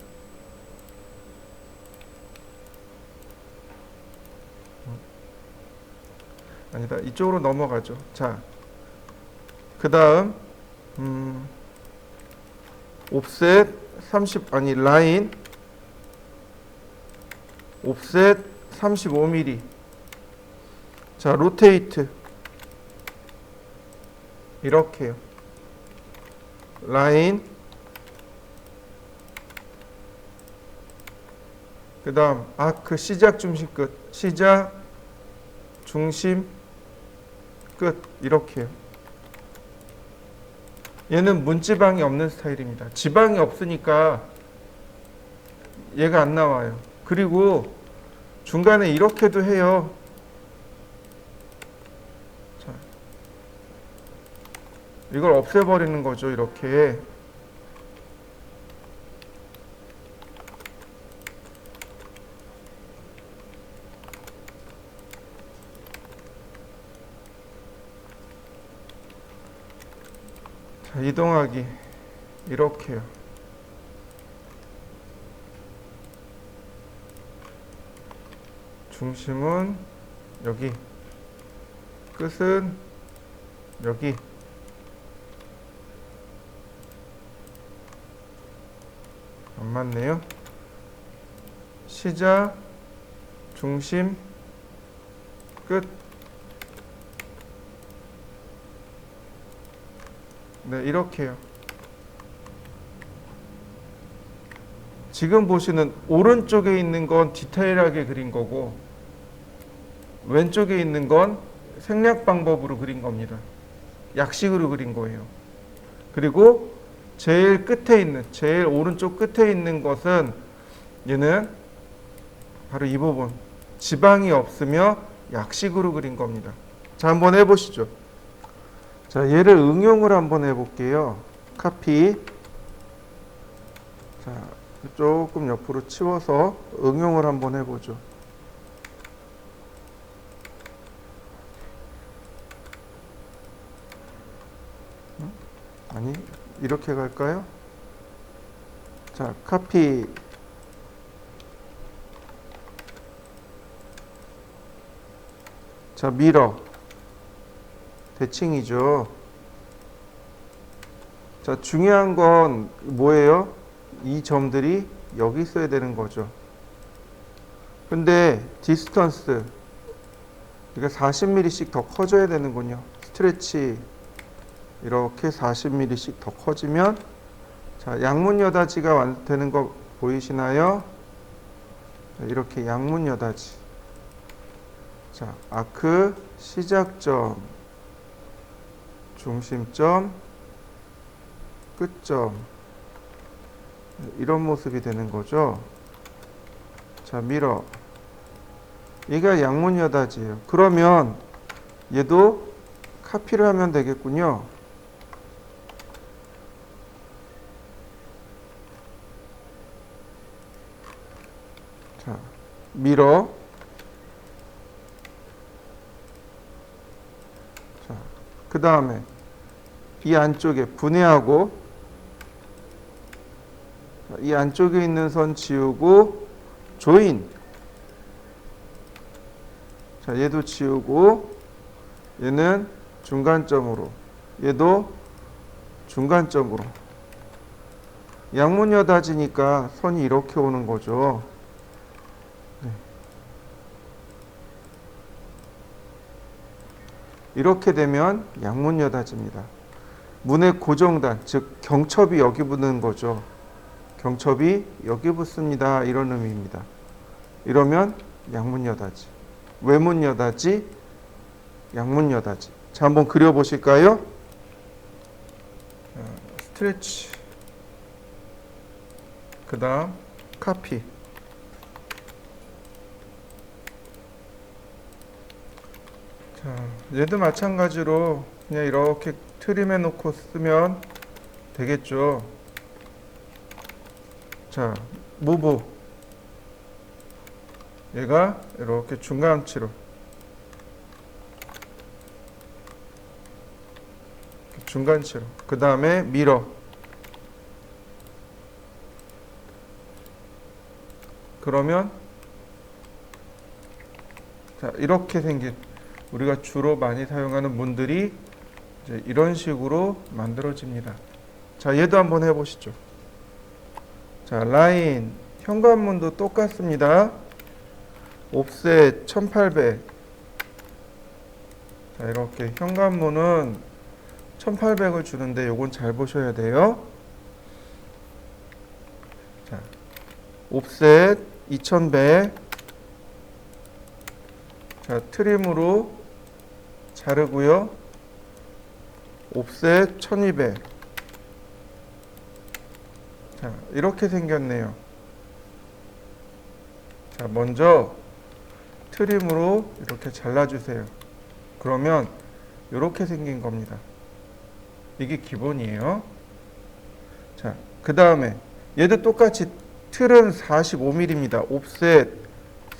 아니다, 이쪽으로 넘어가죠. 자, 그 다음 옵셋 30, 아니 라인 옵셋 35mm. 자, 로테이트 이렇게요. 라인, 그 다음 아크, 시작, 중심, 끝. 시작, 중심, 끝. 이렇게요. 얘는 문지방이 없는 스타일입니다. 지방이 없으니까 얘가 안 나와요. 그리고 중간에 이렇게도 해요. 자, 이걸 없애버리는 거죠. 이렇게. 자, 이동하기 이렇게요. 중심은 여기, 끝은 여기. 안 맞네요. 시작, 중심, 끝. 네, 이렇게요. 지금 보시는 오른쪽에 있는 건 디테일하게 그린 거고 왼쪽에 있는 건 생략 방법으로 그린 겁니다. 약식으로 그린 거예요. 그리고 제일 끝에 있는, 제일 오른쪽 끝에 있는 것은 얘는 바로 이 부분, 지방이 없으며 약식으로 그린 겁니다. 자, 한번 해보시죠. 자, 얘를 응용을 한번 해볼게요. 카피. 자, 조금 옆으로 치워서 응용을 한번 해보죠. 아니, 이렇게 갈까요? 자, 카피. 자, 미러. 대칭이죠. 자, 중요한 건 뭐예요? 이 점들이 여기 있어야 되는 거죠. 근데 디스턴스, 그러니까 40mm씩 더 커져야 되는군요. 스트레치 이렇게 40mm씩 더 커지면, 자, 양문 여다지가 완성되는 거 보이시나요? 자, 이렇게 양문 여다지. 자, 아크, 시작점, 중심점, 끝점. 이런 모습이 되는 거죠. 자, 밀어. 얘가 양문여닫이에요. 그러면 얘도 카피를 하면 되겠군요. 자, 밀어. 자, 그 다음에 이 안쪽에 분해하고, 이 안쪽에 있는 선 지우고 조인. 자, 얘도 지우고, 얘는 중간점으로, 얘도 중간점으로. 양문여닫이니까 선이 이렇게 오는 거죠. 네. 이렇게 되면 양문여닫입니다. 문의 고정단, 즉 경첩이 여기 붙는 거죠. 경첩이 여기 붙습니다. 이런 의미입니다. 이러면 양문여닫이. 외문여닫이, 양문여닫이. 자, 한번 그려보실까요? 스트레치. 그 다음 카피. 자, 얘도 마찬가지로 그냥 이렇게 트림해 놓고 쓰면 되겠죠. 자, 무브. 얘가 이렇게 중간치로. 중간치로. 그 다음에 밀어. 그러면 자, 이렇게 생긴, 우리가 주로 많이 사용하는 문들이 이제 이런 식으로 만들어집니다. 자, 얘도 한번 해보시죠. 자, 라인. 현관문도 똑같습니다. 옵셋 1800. 자, 이렇게 현관문은 1800을 주는데 요건 잘 보셔야 돼요. 자, 옵셋 2100. 자, 트림으로 자르고요. 옵셋 1200. 자, 이렇게 생겼네요. 자, 먼저 트림으로 이렇게 잘라주세요. 그러면 이렇게 생긴 겁니다. 이게 기본이에요. 자, 그 다음에 얘도 똑같이 틀은 45mm입니다. 옵셋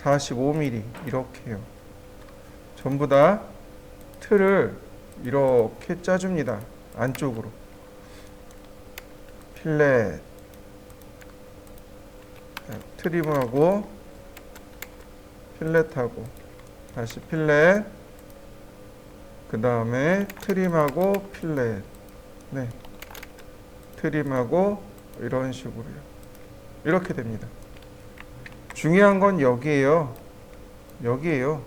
45mm 이렇게요. 전부 다 틀을 이렇게 짜줍니다. 안쪽으로. 필렛. 자, 트림하고 필렛하고 다시 필렛. 그 다음에 트림하고 필렛. 네, 트림하고 이런 식으로요. 이렇게 됩니다. 중요한 건 여기에요. 여기에요.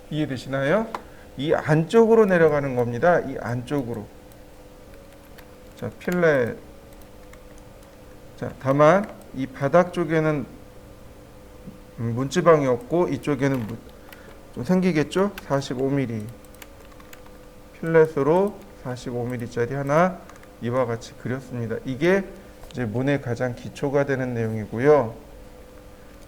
이해되시나요? 이 안쪽으로 내려가는 겁니다. 이 안쪽으로. 자, 필렛. 자, 다만 이 바닥 쪽에는 문지방이 없고 이쪽에는 좀 생기겠죠? 45mm. 필렛으로 45mm짜리 하나 이와 같이 그렸습니다. 이게 이제 문의 가장 기초가 되는 내용이고요.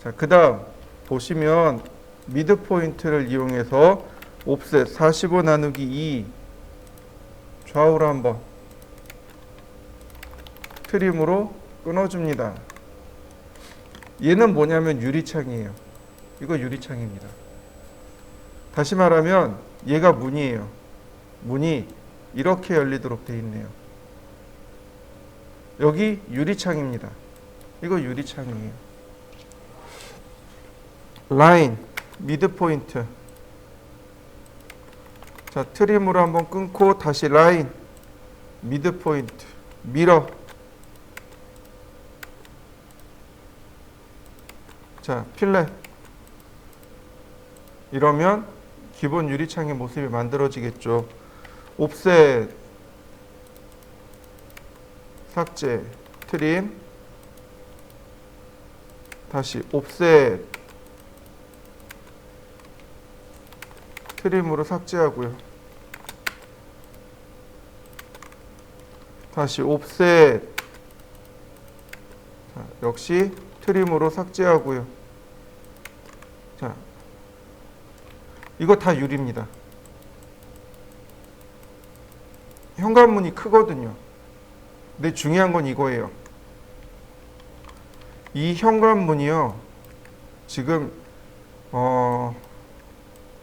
자, 그 다음 보시면 미드 포인트를 이용해서 옵셋 45 나누기 2 좌우로 한번 트림으로 끊어줍니다. 얘는 뭐냐면 유리창이에요. 이거 유리창입니다. 다시 말하면 얘가 문이에요. 문이 이렇게 열리도록 되어 있네요. 여기 유리창입니다. 이거 유리창이에요. 라인, 미드 포인트. 자, 트림으로 한번 끊고 다시 라인, 미드 포인트, 밀어. 자, 필렛. 이러면 기본 유리창의 모습이 만들어지겠죠. 옵셋, 삭제, 트림, 다시 옵셋, 트림으로 삭제하고요. 다시 옵셋. 자, 역시 트림으로 삭제하고요. 자, 이거 다 유리입니다. 현관문이 크거든요. 근데 중요한 건 이거예요. 이 현관문이요. 지금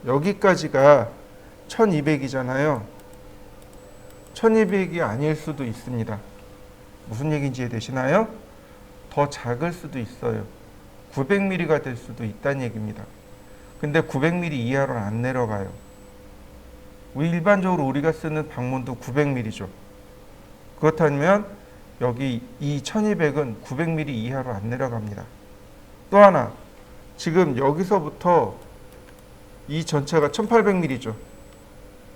여기까지가 1200이잖아요. 1200이 아닐 수도 있습니다. 무슨 얘기인지 이해되시나요? 더 작을 수도 있어요. 900mm가 될 수도 있다는 얘기입니다. 근데 900mm 이하로 안 내려가요. 일반적으로 우리가 쓰는 방문도 900mm죠. 그렇다면 여기 이 1200은 900mm 이하로 안 내려갑니다. 또 하나, 지금 여기서부터 이 전체가 1800mm죠.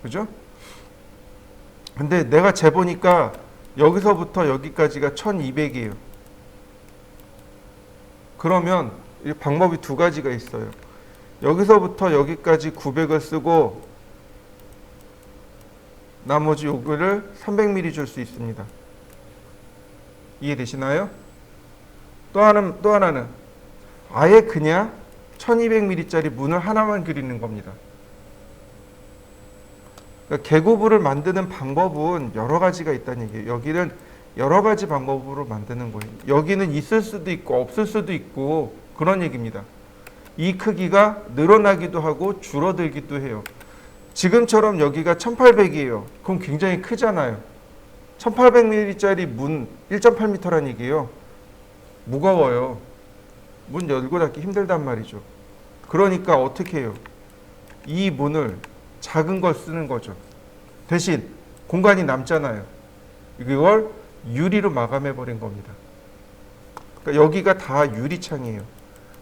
그죠? 근데 내가 재보니까 여기서부터 여기까지가 1200이에요. 그러면 이 방법이 두 가지가 있어요. 여기서부터 여기까지 900을 쓰고 나머지 요거를 300mm 줄 수 있습니다. 이해되시나요? 또 하나는 아예 그냥 1200mm짜리 문을 하나만 그리는 겁니다. 그러니까 개구부를 만드는 방법은 여러 가지가 있다는 얘기예요. 여기는 여러 가지 방법으로 만드는 거예요. 여기는 있을 수도 있고 없을 수도 있고 그런 얘기입니다. 이 크기가 늘어나기도 하고 줄어들기도 해요. 지금처럼 여기가 1800이에요. 그럼 굉장히 크잖아요. 1800mm짜리 문 1.8m란 얘기예요. 무거워요. 문 열고 닫기 힘들단 말이죠. 그러니까 어떻게 해요? 이 문을 작은 걸 쓰는 거죠. 대신 공간이 남잖아요. 이걸 유리로 마감해 버린 겁니다. 그러니까 여기가 다 유리창이에요.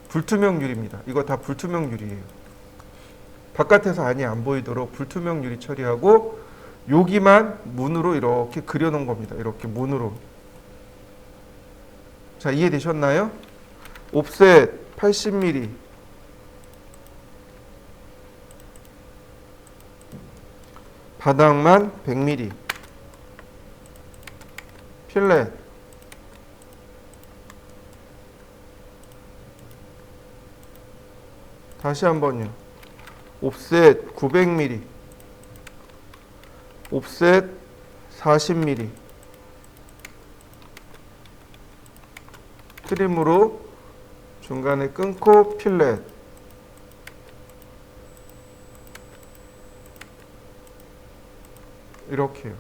불투명 유리입니다. 이거 다 불투명 유리예요. 바깥에서 안이 안 보이도록 불투명 유리 처리하고 여기만 문으로 이렇게 그려놓은 겁니다. 이렇게 문으로. 자, 이해되셨나요? 옵셋 80mm. 바닥만 100mm. 필렛. 다시 한번요. 옵셋 900mm. 옵셋 40mm. 트림으로 중간에 끊고 필렛. 이렇게요.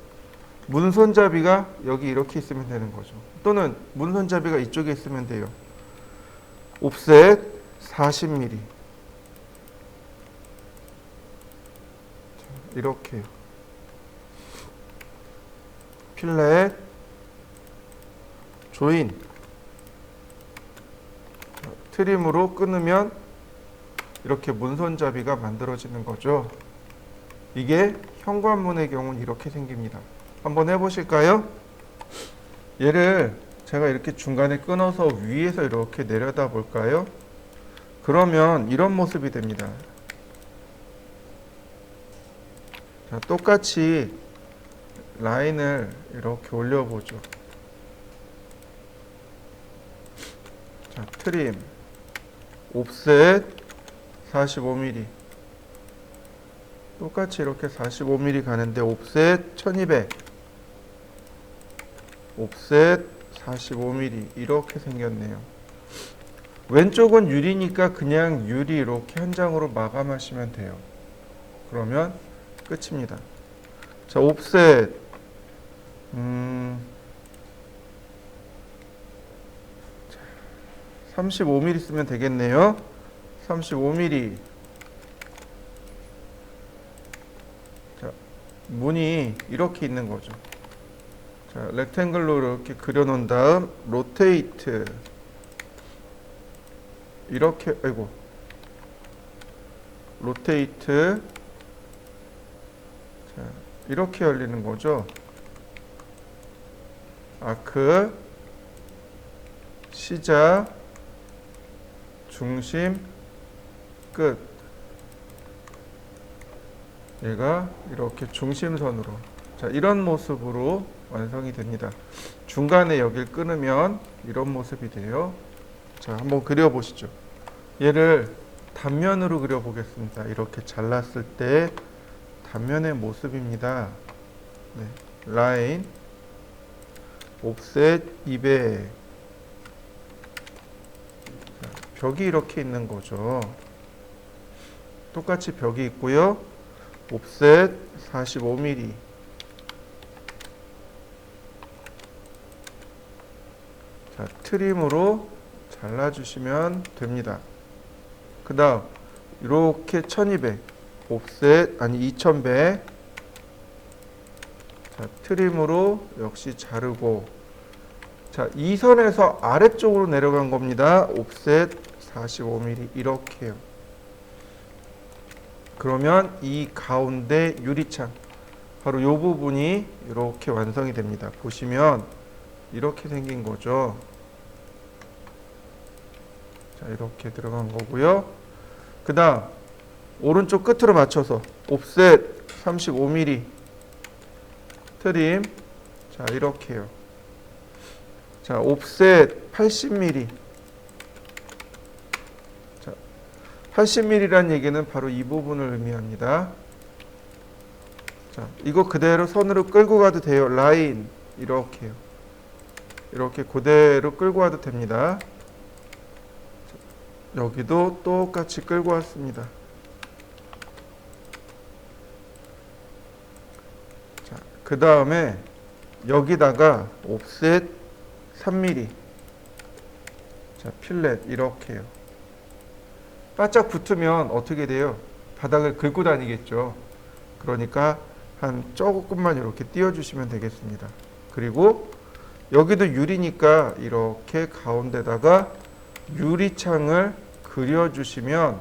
문 손잡이가 여기 이렇게 있으면 되는 거죠. 또는 문 손잡이가 이쪽에 있으면 돼요. 옵셋 40mm. 이렇게요. 필렛, 조인, 트림으로 끊으면 이렇게 문손잡이가 만들어지는 거죠. 이게 현관문의 경우는 이렇게 생깁니다. 한번 해보실까요? 얘를 제가 이렇게 중간에 끊어서 위에서 이렇게 내려다 볼까요? 그러면 이런 모습이 됩니다. 자, 똑같이 라인을 이렇게 올려보죠. 자, 트림, 옵셋 45mm. 똑같이 이렇게 45mm 가는데 옵셋 1200. 옵셋 45mm 이렇게 생겼네요. 왼쪽은 유리니까 그냥 유리 이렇게 한 장으로 마감하시면 돼요. 그러면 끝입니다. 자, 옵셋 35mm 쓰면 되겠네요. 35mm. 자, 문이 이렇게 있는 거죠. 자, 렉탱글로 이렇게 그려놓은 다음 로테이트. 이렇게, 아이고, 로테이트. 자, 이렇게 열리는 거죠. 아크, 시작, 중심, 끝. 얘가 이렇게 중심선으로. 자, 이런 모습으로 완성이 됩니다. 중간에 여길 끊으면 이런 모습이 돼요. 자, 한번 그려보시죠. 얘를 단면으로 그려보겠습니다. 이렇게 잘랐을 때 단면의 모습입니다. 네. 라인, 옵셋 200. 자, 벽이 이렇게 있는 거죠. 똑같이 벽이 있고요. 옵셋 45mm. 자, 트림으로 잘라주시면 됩니다. 그 다음 이렇게 1200 옵셋 아니 2100. 자, 트림으로 역시 자르고, 자, 이 선에서 아래쪽으로 내려간 겁니다. 옵셋 45mm 이렇게요. 그러면 이 가운데 유리창, 바로 이 부분이 이렇게 완성이 됩니다. 보시면 이렇게 생긴 거죠. 자, 이렇게 들어간 거고요. 그 다음 오른쪽 끝으로 맞춰서 옵셋 35mm 트림. 자, 이렇게요. 자, 옵셋 80mm. 자, 80mm란 얘기는 바로 이 부분을 의미합니다. 자, 이거 그대로 선으로 끌고 가도 돼요. 라인 이렇게요. 이렇게 그대로 끌고 와도 됩니다. 여기도 똑같이 끌고 왔습니다. 자, 그 다음에 여기다가 옵셋 3mm. 자, 필렛 이렇게요. 바짝 붙으면 어떻게 돼요? 바닥을 긁고 다니겠죠. 그러니까 한 조금만 이렇게 띄워주시면 되겠습니다. 그리고 여기도 유리니까 이렇게 가운데다가 유리창을 그려주시면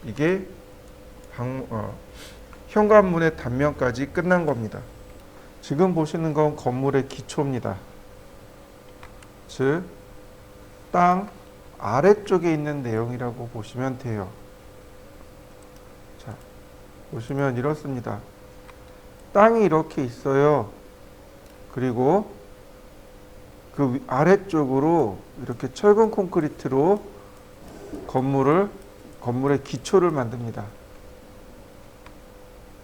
이게 현관문의 단면까지 끝난 겁니다. 지금 보시는 건 건물의 기초입니다. 즉, 땅 아래쪽에 있는 내용이라고 보시면 돼요. 자, 보시면 이렇습니다. 땅이 이렇게 있어요. 그리고 그 아래쪽으로 이렇게 철근 콘크리트로 건물의 기초를 만듭니다.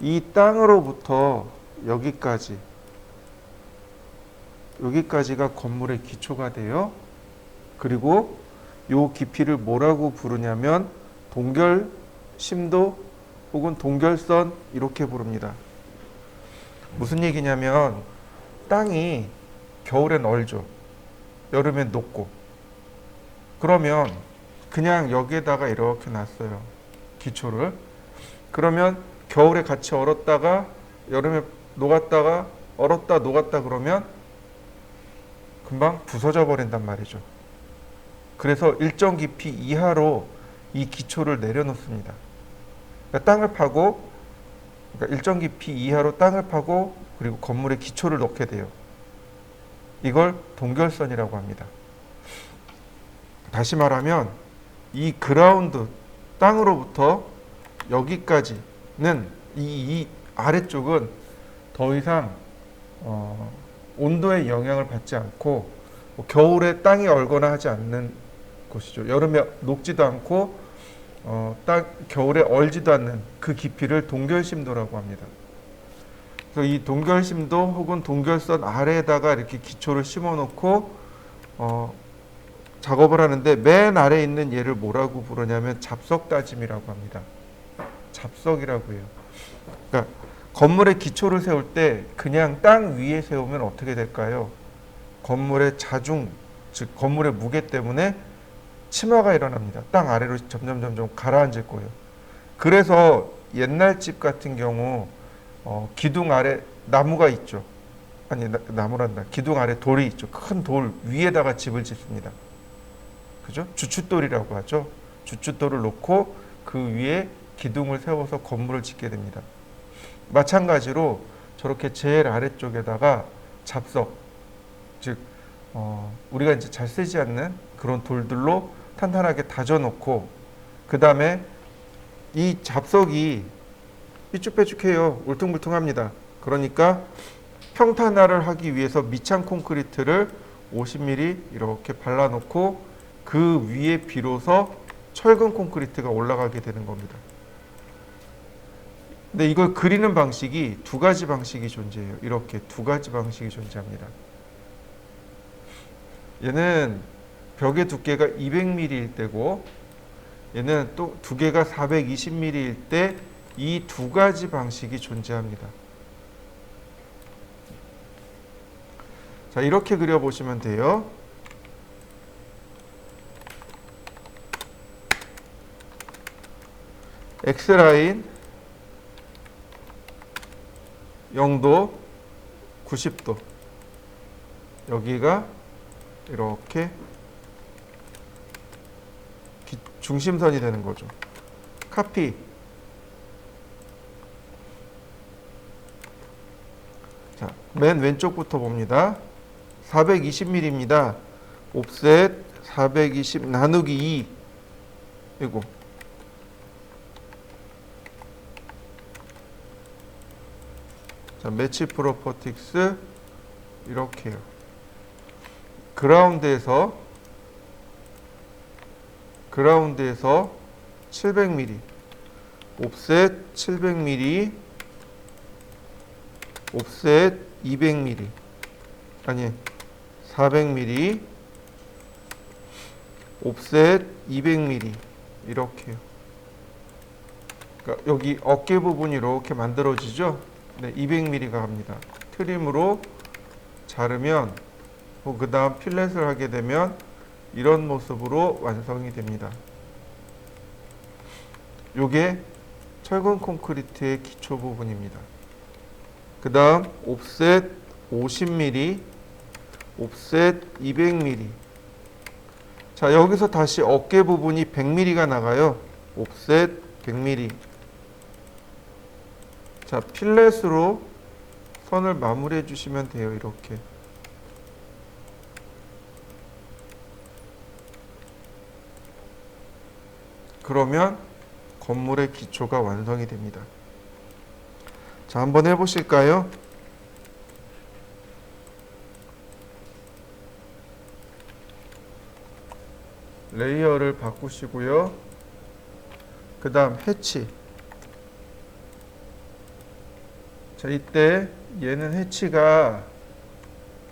이 땅으로부터 여기까지가 건물의 기초가 돼요. 그리고 요 깊이를 뭐라고 부르냐면 동결심도 혹은 동결선 이렇게 부릅니다. 무슨 얘기냐면 땅이 겨울엔 얼죠. 여름엔 녹고. 그러면 그냥 여기에다가 이렇게 놨어요. 기초를. 그러면 겨울에 같이 얼었다가 여름에 녹았다가 얼었다 녹았다 그러면 금방 부서져 버린단 말이죠. 그래서 일정 깊이 이하로 이 기초를 내려놓습니다. 그러니까 땅을 파고, 그러니까 일정 깊이 이하로 땅을 파고 그리고 건물에 기초를 넣게 돼요. 이걸 동결선이라고 합니다. 다시 말하면 이 그라운드 땅으로부터 여기까지는 이 아래쪽은 더 이상 온도의 영향을 받지 않고 겨울에 땅이 얼거나 하지 않는 곳이죠. 여름에 녹지도 않고 겨울에 얼지도 않는 그 깊이를 동결심도라고 합니다. 그래서 이 동결심도 혹은 동결선 아래에다가 이렇게 기초를 심어놓고 작업을 하는데, 맨 아래에 있는 얘를 뭐라고 부르냐면 잡석다짐이라고 합니다. 잡석이라고 해요. 그러니까 건물의 기초를 세울 때 그냥 땅 위에 세우면 어떻게 될까요? 건물의 자중, 즉 건물의 무게 때문에 침하가 일어납니다. 땅 아래로 점점 가라앉을 거예요. 그래서 옛날 집 같은 경우 기둥 아래 나무가 있죠. 아니, 나무란다. 기둥 아래 돌이 있죠. 큰 돌 위에다가 집을 짓습니다. 그죠? 주춧돌이라고 하죠. 주춧돌을 놓고 그 위에 기둥을 세워서 건물을 짓게 됩니다. 마찬가지로 저렇게 제일 아래쪽에다가 잡석, 즉 우리가 이제 잘 쓰지 않는 그런 돌들로 탄탄하게 다져놓고, 그 다음에 이 잡석이 삐쭉빼쭉해요. 울퉁불퉁합니다. 그러니까 평탄화를 하기 위해서 미창 콘크리트를 50mm 이렇게 발라놓고 그 위에 비로소 철근 콘크리트가 올라가게 되는 겁니다. 근데 이걸 그리는 방식이 두 가지 방식이 존재해요. 이렇게 두 가지 방식이 존재합니다. 얘는 벽의 두께가 200mm일 때고 얘는 또 두께가 420mm일 때 이 두 가지 방식이 존재합니다. 자, 이렇게 그려보시면 돼요. X라인 0도 90도 여기가 이렇게 중심선이 되는 거죠. 카피. 자, 맨 왼쪽부터 봅니다. 420mm입니다. 옵셋 420 나누기 2 이거 자, 매치 프로퍼틱스 이렇게요. 그라운드에서 700mm 옵셋 700mm 옵셋 200mm 아니 400mm 옵셋 200mm 이렇게요. 그러니까 여기 어깨 부분이 이렇게 만들어지죠. 네, 200mm가 갑니다. 트림으로 자르면 그 다음 필렛을 하게 되면 이런 모습으로 완성이 됩니다. 요게 철근 콘크리트의 기초 부분입니다. 그 다음 옵셋 50mm 옵셋 200mm 자, 여기서 다시 어깨 부분이 100mm가 나가요. 옵셋 100mm 자, 필렛으로 선을 마무리해 주시면 돼요. 이렇게 그러면 건물의 기초가 완성이 됩니다. 자, 한번 해보실까요? 레이어를 바꾸시고요. 그 다음 해치. 자, 이때 얘는 해치가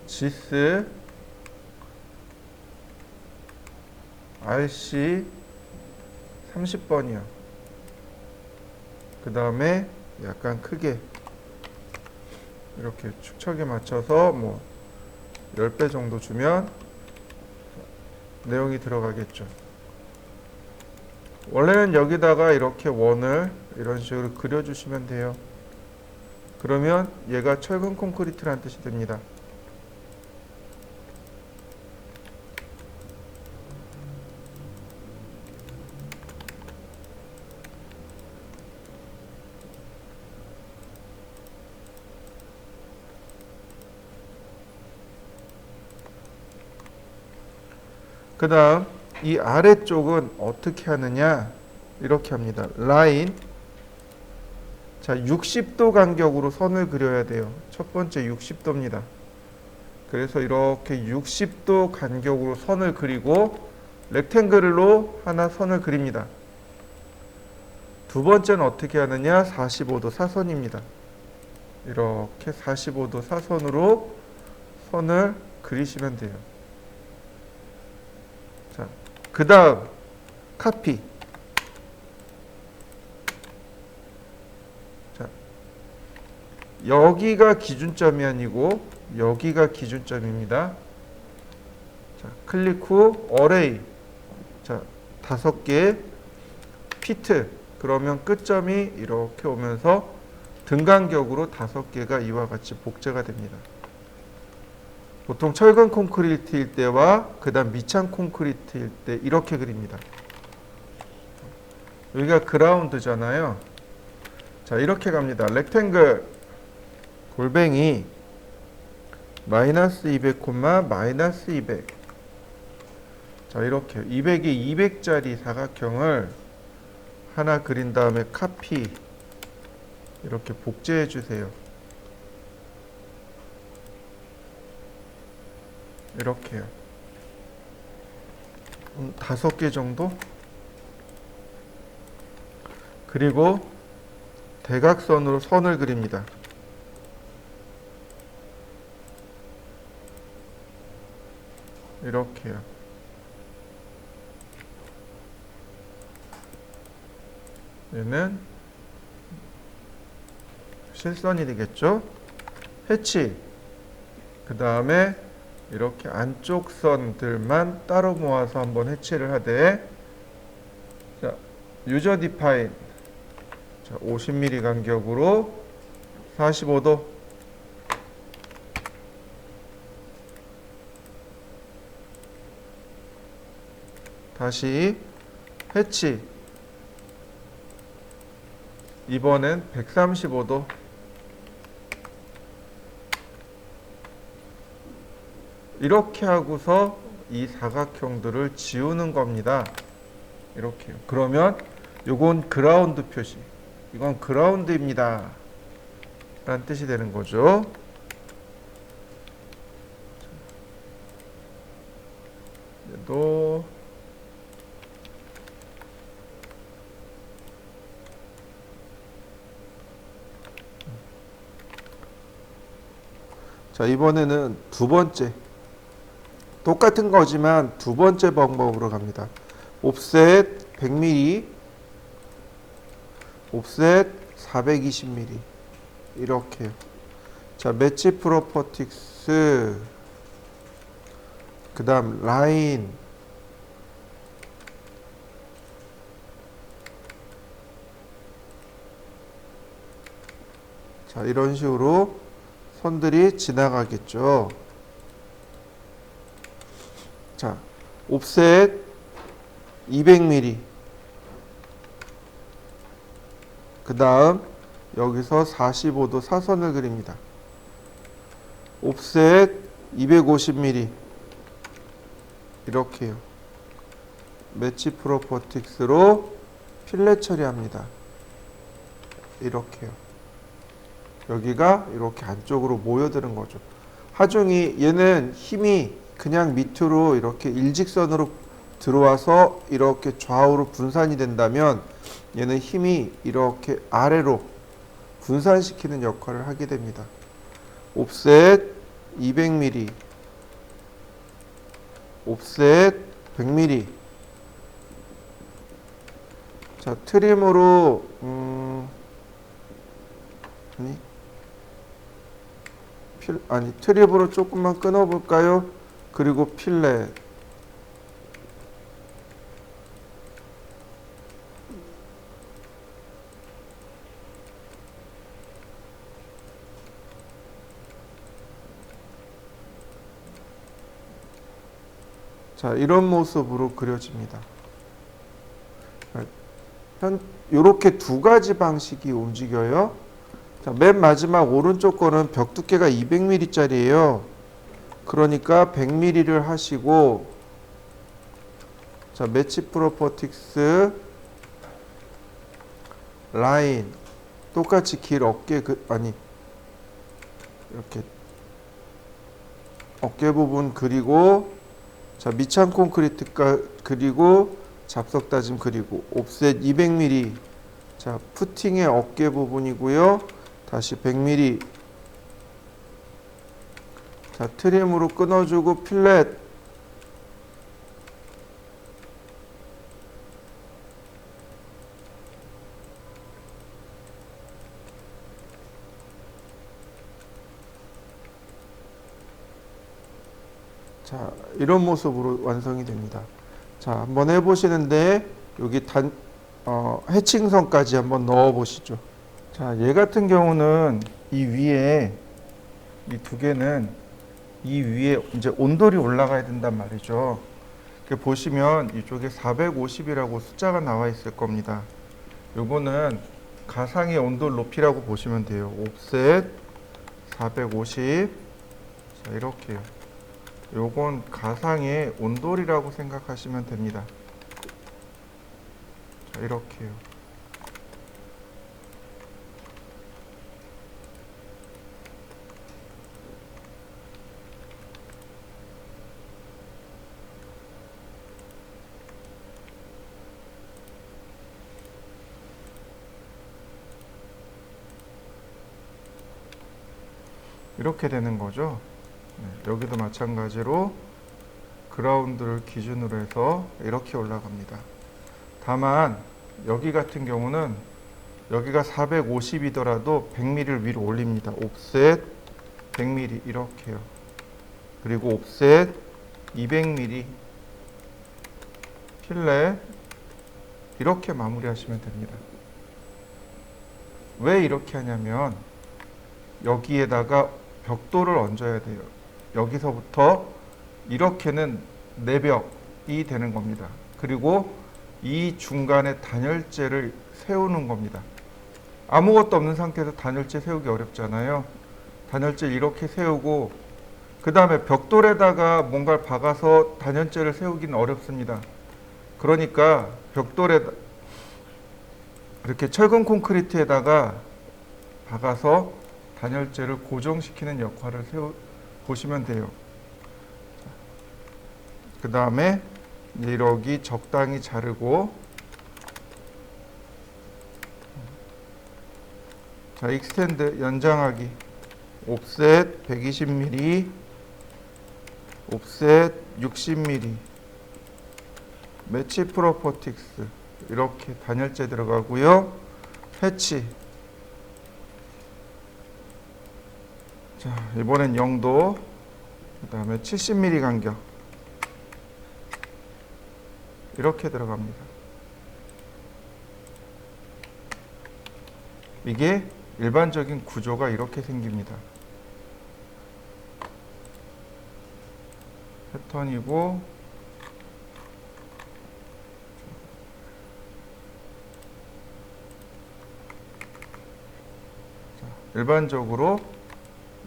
GIS RC 30번이요. 그 다음에 약간 크게 이렇게 축척에 맞춰서 뭐 10배 정도 주면 내용이 들어가겠죠. 원래는 여기다가 이렇게 원을 이런 식으로 그려주시면 돼요. 그러면 얘가 철근 콘크리트라는 뜻이 됩니다. 그 다음 이 아래쪽은 어떻게 하느냐 이렇게 합니다. 라인 자 60도 간격으로 선을 그려야 돼요. 첫 번째 60도입니다. 그래서 이렇게 60도 간격으로 선을 그리고 렉탱글로 하나 선을 그립니다. 두 번째는 어떻게 하느냐 45도 사선입니다. 이렇게 45도 사선으로 선을 그리시면 돼요. 자, 그 다음 카피. 자, 여기가 기준점이 아니고 여기가 기준점입니다. 자, 클릭 후 어레이. 자, 5개 피트. 그러면 끝점이 이렇게 오면서 등간격으로 5개가 이와 같이 복제가 됩니다. 보통 철근 콘크리트일 때와 그 다음 미창 콘크리트일 때 이렇게 그립니다. 여기가 그라운드잖아요. 자, 이렇게 갑니다. 렉탱글 골뱅이 마이너스 200, 마이너스 200. 자, 이렇게 200에 200짜리 사각형을 하나 그린 다음에 카피 이렇게 복제해 주세요. 이렇게요. 5개 정도. 그리고 대각선으로 선을 그립니다. 이렇게요. 얘는 실선이 되겠죠. 해치. 그 다음에 이렇게 안쪽 선들만 따로 모아서 한번 해치를 하되, 자, 유저 디파인. 자, 50mm 간격으로 45도. 다시 해치. 이번엔 135도. 이렇게 하고서 이 사각형들을 지우는 겁니다. 이렇게요. 그러면 요건 그라운드 표시. 이건 그라운드입니다. 라는 뜻이 되는 거죠. 얘도 자, 이번에는 두 번째. 똑같은 거지만 두 번째 방법으로 갑니다. 옵셋 100mm, 옵셋 420mm. 이렇게요. 자, 매치 프로퍼틱스. 그 다음 라인. 자, 이런 식으로 선들이 지나가겠죠. 자, 옵셋 200mm. 그 다음 여기서 45도 사선을 그립니다. 옵셋 250mm. 이렇게요. 매치 프로퍼틱스로 필렛 처리합니다. 이렇게요. 여기가 이렇게 안쪽으로 모여드는 거죠. 하중이 얘는 힘이 그냥 밑으로 이렇게 일직선으로 들어와서 이렇게 좌우로 분산이 된다면 얘는 힘이 이렇게 아래로 분산시키는 역할을 하게 됩니다. 옵셋 200mm, 옵셋 100mm. 자, 트림으로 트립으로 조금만 끊어 볼까요? 그리고 필렛. 자, 이런 모습으로 그려집니다. 이렇게 두 가지 방식이 움직여요. 자, 맨 마지막 오른쪽 거는 벽 두께가 200mm 짜리예요. 그러니까 100mm를 하시고, 자, 매치 프로퍼틱스 라인 똑같이 길 어깨 이렇게 어깨 부분 그리고, 자, 미창 콘크리트 그리고 잡석 다짐 그리고 옵셋 200mm. 자, 푸팅의 어깨 부분이고요. 다시 100mm. 자, 트림으로 끊어주고 필렛. 자, 이런 모습으로 완성이 됩니다. 자, 한번 해보시는데 여기 해칭선까지 한번 넣어 보시죠. 자, 얘 같은 경우는 이 위에 이 두 개는 이 위에 이제 온돌이 올라가야 된단 말이죠. 보시면 이쪽에 450이라고 숫자가 나와 있을 겁니다. 요거는 가상의 온돌 높이라고 보시면 돼요. 옵셋 450. 자, 이렇게요. 요건 가상의 온돌이라고 생각하시면 됩니다. 자, 이렇게요. 이렇게 되는 거죠. 여기도 마찬가지로 그라운드를 기준으로 해서 이렇게 올라갑니다. 다만 여기 같은 경우는 여기가 450이더라도 100mm를 위로 올립니다. 옵셋 100mm 이렇게요. 그리고 옵셋 200mm 필렛 이렇게 마무리하시면 됩니다. 왜 이렇게 하냐면 여기에다가 벽돌을 얹어야 돼요. 여기서부터 이렇게는 내벽이 되는 겁니다. 그리고 이 중간에 단열재를 세우는 겁니다. 아무것도 없는 상태에서 단열재 세우기 어렵잖아요. 단열재를 이렇게 세우고 그 다음에 벽돌에다가 뭔가를 박아서 단열재를 세우기는 어렵습니다. 그러니까 벽돌에 이렇게 철근 콘크리트에다가 박아서 단열재를 고정시키는 역할을 보시면 돼요. 그 다음에 이러기 적당히 자르고, 자, 익스텐드 연장하기 옵셋 120mm, 옵셋 60mm, 매치 프로퍼틱스 이렇게 단열재 들어가고요. 패치, 자, 이번엔 0도, 그 다음에 70mm 간격 이렇게 들어갑니다. 이게 일반적인 구조가 이렇게 생깁니다. 패턴이고, 자, 일반적으로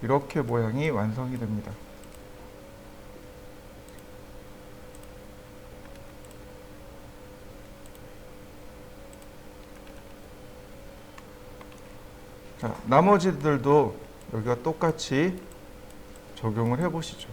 이렇게 모양이 완성이 됩니다. 자, 나머지들도 여기가 똑같이 적용을 해 보시죠.